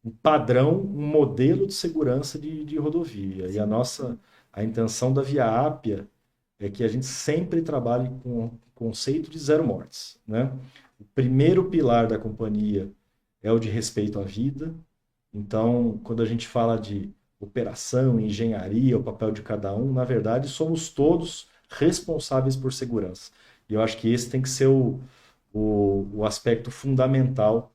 um padrão, um modelo de segurança de rodovia. E a intenção da VIAPia é que a gente sempre trabalhe com o conceito de 0 mortes. Né? O primeiro pilar da companhia é o de respeito à vida. Então, quando a gente fala de operação, engenharia, o papel de cada um, na verdade, somos todos responsáveis por segurança. E eu acho que esse tem que ser o aspecto fundamental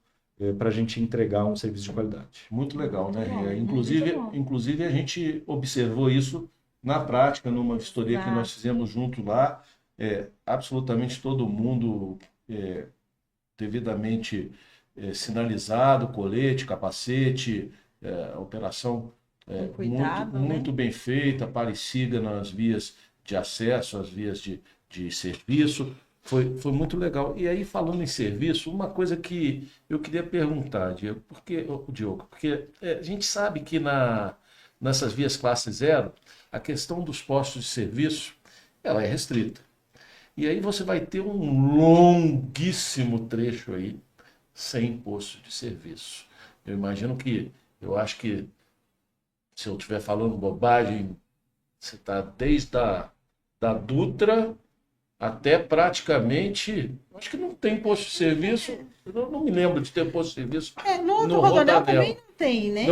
para a gente entregar um serviço de qualidade. Muito legal, né? Muito bom, Inclusive, a gente observou isso na prática, numa vistoria que nós fizemos junto lá. Absolutamente todo mundo devidamente sinalizado, colete, capacete, operação cuidado, muito bem feita, parecida nas vias de acesso, as vias de serviço. Foi muito legal. E aí, falando em serviço, uma coisa que eu queria perguntar, Diogo, porque a gente sabe que nessas vias classe zero, a questão dos postos de serviço, ela é restrita. E aí você vai ter um longuíssimo trecho aí sem posto de serviço. Eu acho que, se eu estiver falando bobagem, você está desde da Dutra até praticamente, acho que não tem posto de serviço, eu não me lembro de ter posto de serviço. No outro Rodoanel também não tem, né?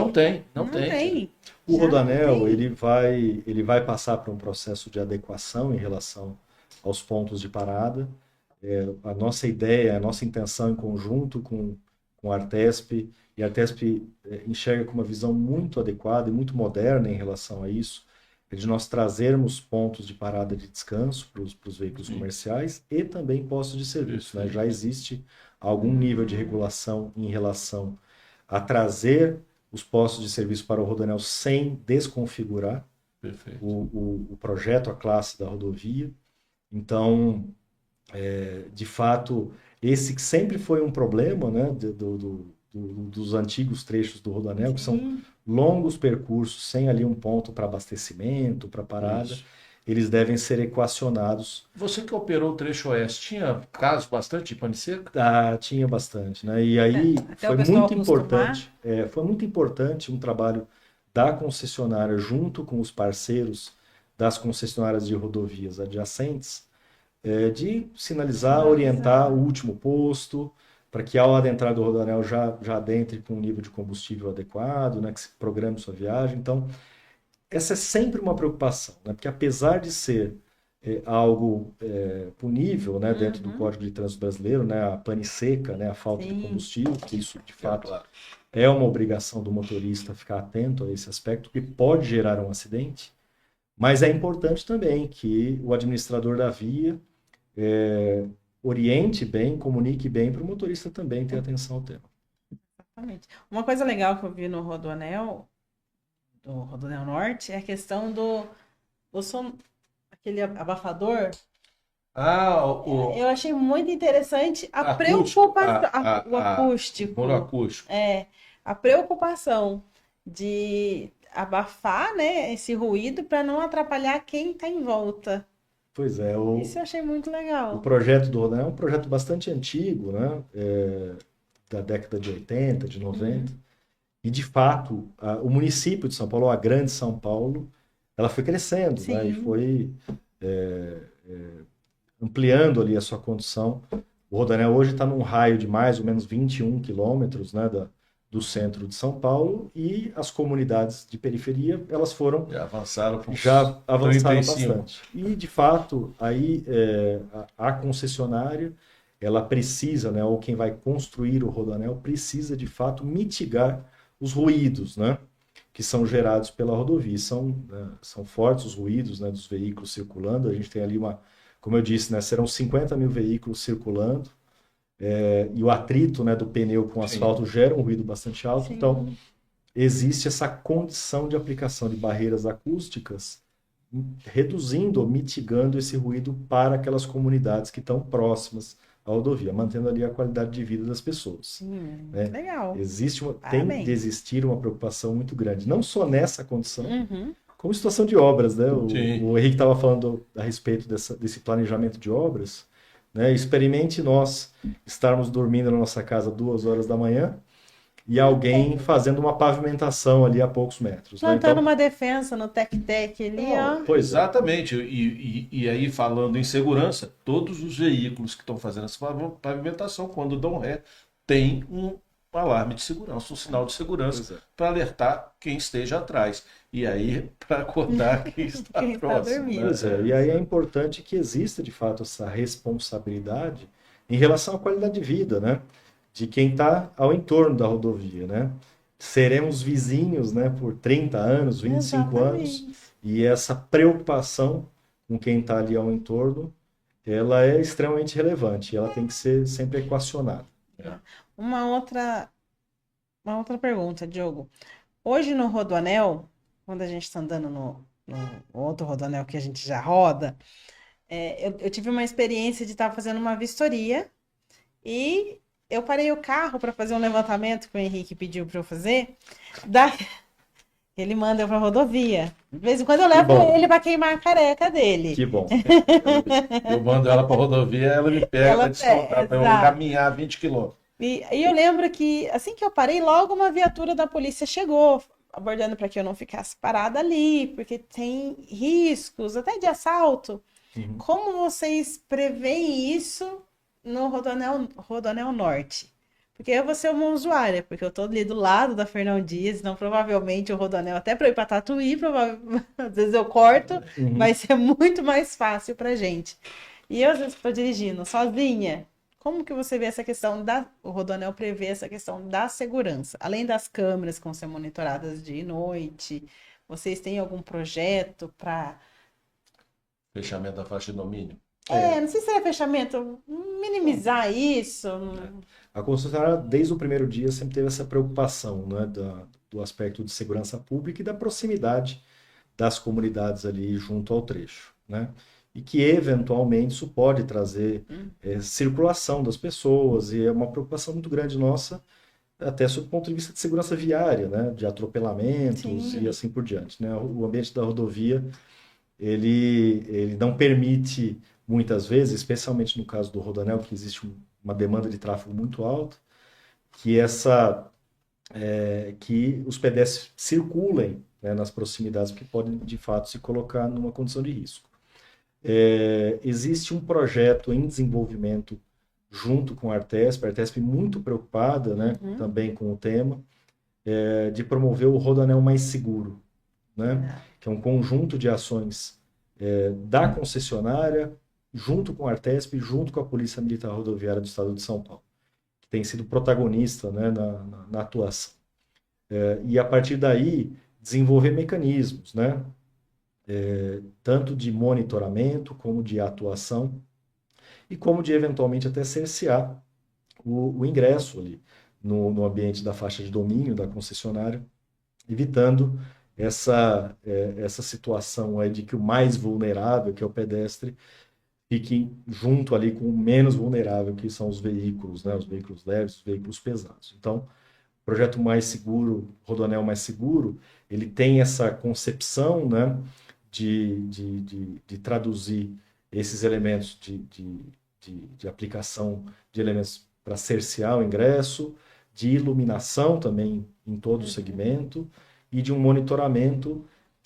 Não tem. O Rodoanel, ele vai passar por um processo de adequação em relação aos pontos de parada. A nossa ideia, a nossa intenção em conjunto com a Artesp, e a Artesp enxerga com uma visão muito adequada e muito moderna em relação a isso, de nós trazermos pontos de parada de descanso para os veículos comerciais e também postos de serviço. Né? Já existe algum nível de regulação em relação a trazer os postos de serviço para o Rodoanel sem desconfigurar o projeto, a classe da rodovia. Então, de fato, esse que sempre foi um problema, né, dos antigos trechos do Rodoanel, que são longos percursos, sem ali um ponto para abastecimento, para parada, eles devem ser equacionados. Você que operou o trecho oeste, tinha casos bastante de pane seca? Tinha bastante, né? E aí foi muito importante um trabalho da concessionária junto com os parceiros das concessionárias de rodovias adjacentes, de sinalizar, orientar o último posto, para que ao adentrar do Rodoanel já adentre com um nível de combustível adequado, né, que se programe sua viagem. Então, essa é sempre uma preocupação, né, porque apesar de ser algo punível, né, dentro do Código de Trânsito Brasileiro, né, a pane seca, né, a falta de combustível, que isso de fato é uma obrigação do motorista ficar atento a esse aspecto, que pode gerar um acidente, mas é importante também que o administrador da via oriente bem, comunique bem para o motorista também ter atenção ao tema. Exatamente. Uma coisa legal que eu vi no Rodoanel, do Rodoanel Norte, é a questão do som, aquele abafador. Eu achei muito interessante a preocupação, o acústico. O acústico. A preocupação de abafar, né, esse ruído para não atrapalhar quem está em volta. Pois é. Isso eu achei muito legal. O projeto do Rodoanel é um projeto bastante antigo, né? Da década de 80, de 90. E, de fato, o município de São Paulo, a grande São Paulo, ela foi crescendo, né? E foi ampliando ali a sua condição. O Rodoanel hoje está num raio de mais ou menos 21 quilômetros, né, do centro de São Paulo, e as comunidades de periferia, elas foram... Já avançaram bastante. E, de fato, aí a concessionária, ela precisa, né, ou quem vai construir o Rodoanel, precisa, de fato, mitigar os ruídos, né, que são gerados pela rodovia. São fortes os ruídos, né, dos veículos circulando. A gente tem ali como eu disse, né, serão 50 mil veículos circulando, e o atrito, né, do pneu com o asfalto gera um ruído bastante alto. Sim. Então, existe essa condição de aplicação de barreiras acústicas, reduzindo ou mitigando esse ruído para aquelas comunidades que estão próximas à rodovia, mantendo ali a qualidade de vida das pessoas. Sim, né? Legal. Tem de existir uma preocupação muito grande, não só nessa condição, como situação de obras, né? O Henrique estava falando a respeito desse planejamento de obras, né? Experimente nós estarmos dormindo na nossa casa 2 horas da manhã e alguém fazendo uma pavimentação ali a poucos metros. Plantando, né? Então, uma defensa no Tec-Tec ali, ó. Pois exatamente. E aí, falando em segurança, todos os veículos que estão fazendo essa pavimentação, quando dão ré, tem um alarme de segurança, um sinal de segurança para alertar quem esteja atrás. E aí, para acordar quem está próximo. Né? Pois é, e aí é importante que exista, de fato, essa responsabilidade em relação à qualidade de vida, né? de quem está ao entorno da rodovia, né? Seremos vizinhos, né, por 30 anos, 25 anos, Exatamente. e essa preocupação com quem está ali ao entorno, ela é extremamente relevante, ela tem que ser sempre equacionada. Uma outra, uma outra pergunta, Diogo. Hoje no Rodoanel, quando a gente está andando no outro Rodoanel que a gente já roda, eu tive uma experiência de estar fazendo uma vistoria e eu parei o carro para fazer um levantamento que o Henrique pediu para eu fazer. Da... Ele manda eu para rodovia. De vez em quando eu levo bom. ele para queimar a careca dele. Que bom. Eu mando ela para rodovia, ela me pega Ela para descontar, para eu exato. caminhar 20 quilômetros. E eu lembro que assim que eu parei, logo uma viatura da polícia chegou, abordando para que eu não ficasse parada ali, porque tem riscos, até de assalto. Uhum. Como vocês preveem isso no Rodoanel Norte? Porque eu vou ser uma usuária, porque eu tô ali do lado da Fernão Dias, então provavelmente o Rodoanel, até para ir para Tatuí, às vezes eu corto, vai ser muito mais fácil pra gente. E eu, às vezes, estou dirigindo sozinha. Como que você vê essa questão o Rodoanel prevê essa questão da segurança? Além das câmeras que vão ser monitoradas dia e noite, vocês têm algum projeto para... Fechamento da faixa de domínio. não sei se é fechamento, minimizar isso. A concessionária, desde o primeiro dia, sempre teve essa preocupação, né, do aspecto de segurança pública e da proximidade das comunidades ali junto ao trecho, né? E que, eventualmente, isso pode trazer circulação das pessoas, e é uma preocupação muito grande nossa, até sob o ponto de vista de segurança viária, né? De atropelamentos Sim. e assim por diante, né? O ambiente da rodovia, ele não permite, muitas vezes, especialmente no caso do Rodoanel, que existe uma demanda de tráfego muito alta, que os pedestres circulem, né, nas proximidades, que podem, de fato, se colocar numa condição de risco. Existe um projeto em desenvolvimento junto com a Artesp muito preocupada, né, também com o tema, de promover o Rodoanel mais seguro, né, que é um conjunto de ações da concessionária, junto com a Artesp, junto com a Polícia Militar Rodoviária do Estado de São Paulo, que tem sido protagonista, né, na atuação. E a partir daí, desenvolver mecanismos, né, tanto de monitoramento, como de atuação, e como de, eventualmente, até cercear o ingresso ali no ambiente da faixa de domínio da concessionária, evitando essa situação aí de que o mais vulnerável, que é o pedestre, fique junto ali com o menos vulnerável, que são os veículos, né, os veículos leves, os veículos pesados. Então, o projeto Mais Seguro, Rodoanel Mais Seguro, ele tem essa concepção, né, de traduzir esses elementos de aplicação de elementos para cercear o ingresso, de iluminação também em todo o segmento e de um monitoramento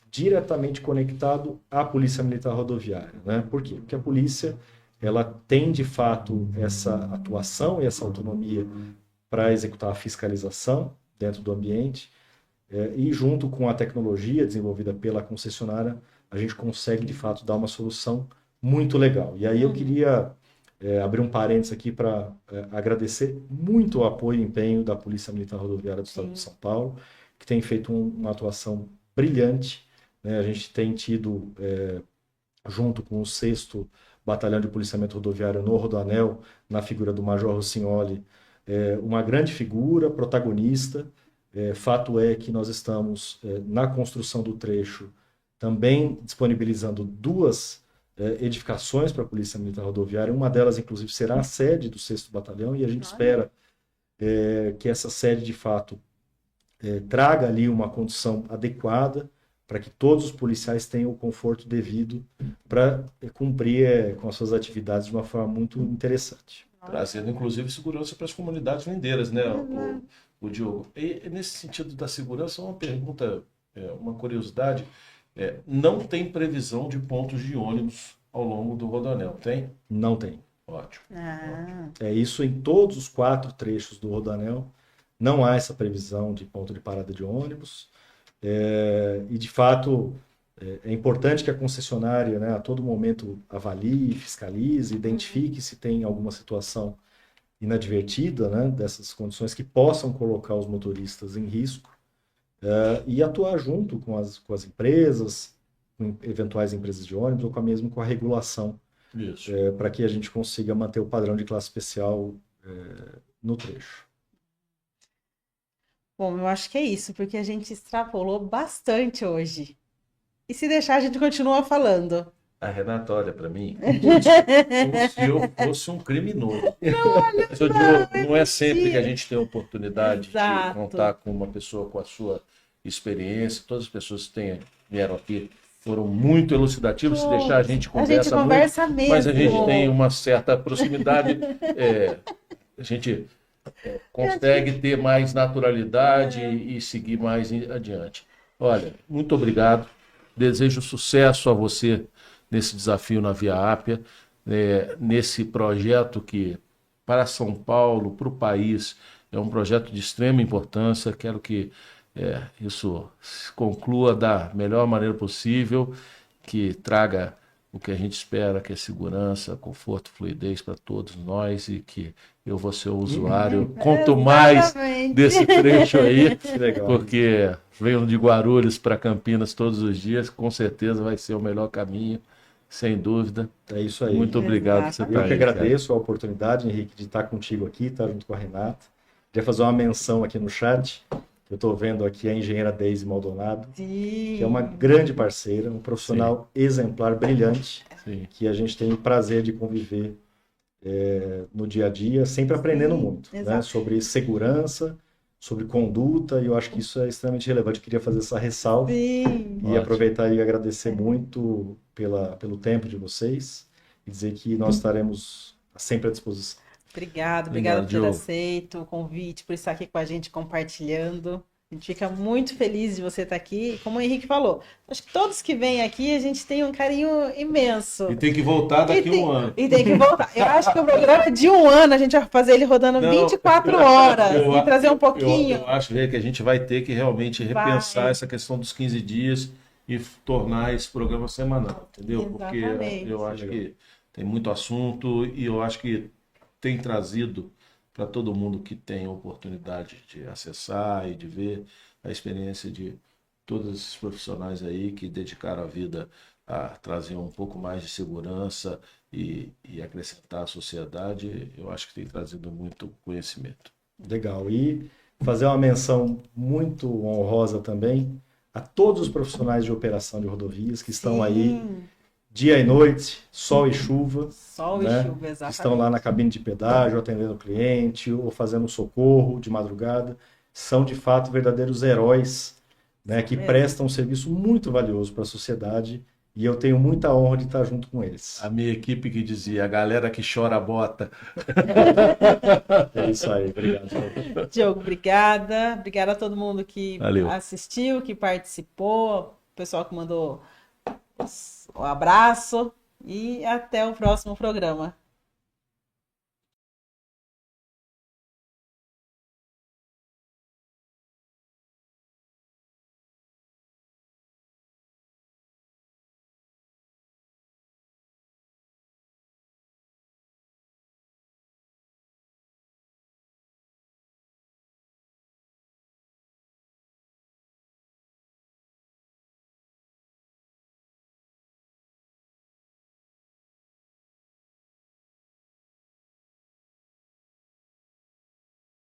diretamente conectado à Polícia Militar Rodoviária, né? Por quê? Porque a polícia, ela tem de fato essa atuação e essa autonomia para executar a fiscalização dentro do ambiente, e junto com a tecnologia desenvolvida pela concessionária, a gente consegue de fato dar uma solução muito legal. E aí eu queria abrir um parênteses aqui para agradecer muito o apoio e empenho da Polícia Militar Rodoviária do Estado de São Paulo, que tem feito uma atuação brilhante, né? A gente tem tido, junto com o 6º Batalhão de Policiamento Rodoviário no Rodoanel, na figura do Major Rossignoli, uma grande figura, protagonista. Fato é que nós estamos, na construção do trecho, também disponibilizando 2 edificações para a Polícia Militar Rodoviária. Uma delas, inclusive, será a sede do 6º Batalhão, e a gente espera que essa sede, de fato, traga ali uma condição adequada para que todos os policiais tenham o conforto devido para cumprir com as suas atividades de uma forma muito interessante. Trazendo, inclusive, segurança para as comunidades lindeiras, né, o Diogo? E nesse sentido da segurança, uma pergunta, uma curiosidade, não tem previsão de pontos de ônibus ao longo do Rodoanel, tem? Não tem. Ótimo. É isso em todos os 4 trechos do Rodoanel. Não há essa previsão de ponto de parada de ônibus. E, de fato, é importante que a concessionária, né, a todo momento avalie, fiscalize, identifique se tem alguma situação inadvertida, né, dessas condições que possam colocar os motoristas em risco, e atuar junto com as empresas, com eventuais empresas de ônibus ou mesmo com a regulação, para que a gente consiga manter o padrão de classe especial no trecho. Bom, eu acho que é isso, porque a gente extrapolou bastante hoje. E se deixar, a gente continua falando. A Renata olha para mim como se eu fosse um criminoso. Mas eu digo, não é sempre que a gente tem a oportunidade de contar com uma pessoa com a sua experiência. Todas as pessoas que vieram aqui foram muito elucidativas. Se deixar, a gente conversa muito, mesmo. Mas a gente tem uma certa proximidade. A gente consegue ter mais naturalidade e seguir mais adiante. Olha, muito obrigado. Desejo sucesso a você nesse desafio na Via Ápia, nesse projeto que, para São Paulo, para o país, é um projeto de extrema importância. Quero que isso se conclua da melhor maneira possível, que traga o que a gente espera, que é segurança, conforto, fluidez para todos nós, e que eu vou ser o usuário, quanto mais desse trecho aí, porque venho de Guarulhos para Campinas todos os dias, com certeza vai ser o melhor caminho, sem dúvida. É isso aí. Muito obrigado por você estar aí. Eu que agradeço a oportunidade, Henrique, de estar contigo aqui, estar junto com a Renata. Queria fazer uma menção aqui no chat. Eu estou vendo aqui a engenheira Deise Maldonado, que é uma grande parceira, um profissional exemplar, brilhante, que a gente tem o prazer de conviver no dia a dia, sempre aprendendo muito, né, sobre segurança, sobre conduta, e eu acho que isso é extremamente relevante. Eu queria fazer essa ressalva e aproveitar e agradecer muito pelo tempo de vocês e dizer que nós estaremos sempre à disposição. Obrigado por ter aceito o convite, por estar aqui com a gente compartilhando. A gente fica muito feliz de você estar aqui. Como o Henrique falou, acho que todos que vêm aqui, a gente tem um carinho imenso. E tem que voltar daqui a um ano. E tem que voltar. Eu acho que o programa de um ano, a gente vai fazer ele rodando 24 horas e trazer um pouquinho. Eu acho que a gente vai ter que realmente repensar essa questão dos 15 dias e tornar esse programa semanal, entendeu? Exatamente. Porque eu acho que tem muito assunto e eu acho que tem trazido para todo mundo que tem a oportunidade de acessar e de ver a experiência de todos esses profissionais aí que dedicaram a vida a trazer um pouco mais de segurança e acrescentar à sociedade. Eu acho que tem trazido muito conhecimento. Legal. E fazer uma menção muito honrosa também a todos os profissionais de operação de rodovias que estão aí dia e noite, sol e chuva. Sol e chuva, exatamente. Estão lá na cabine de pedágio, atendendo o cliente ou fazendo socorro de madrugada. São, de fato, verdadeiros heróis, né, que prestam um serviço muito valioso para a sociedade. E eu tenho muita honra de estar junto com eles. A minha equipe que dizia, a galera que chora bota. É isso aí, obrigado. Diogo, obrigada. Obrigada a todo mundo que assistiu, que participou, o pessoal que mandou um abraço e até o próximo programa.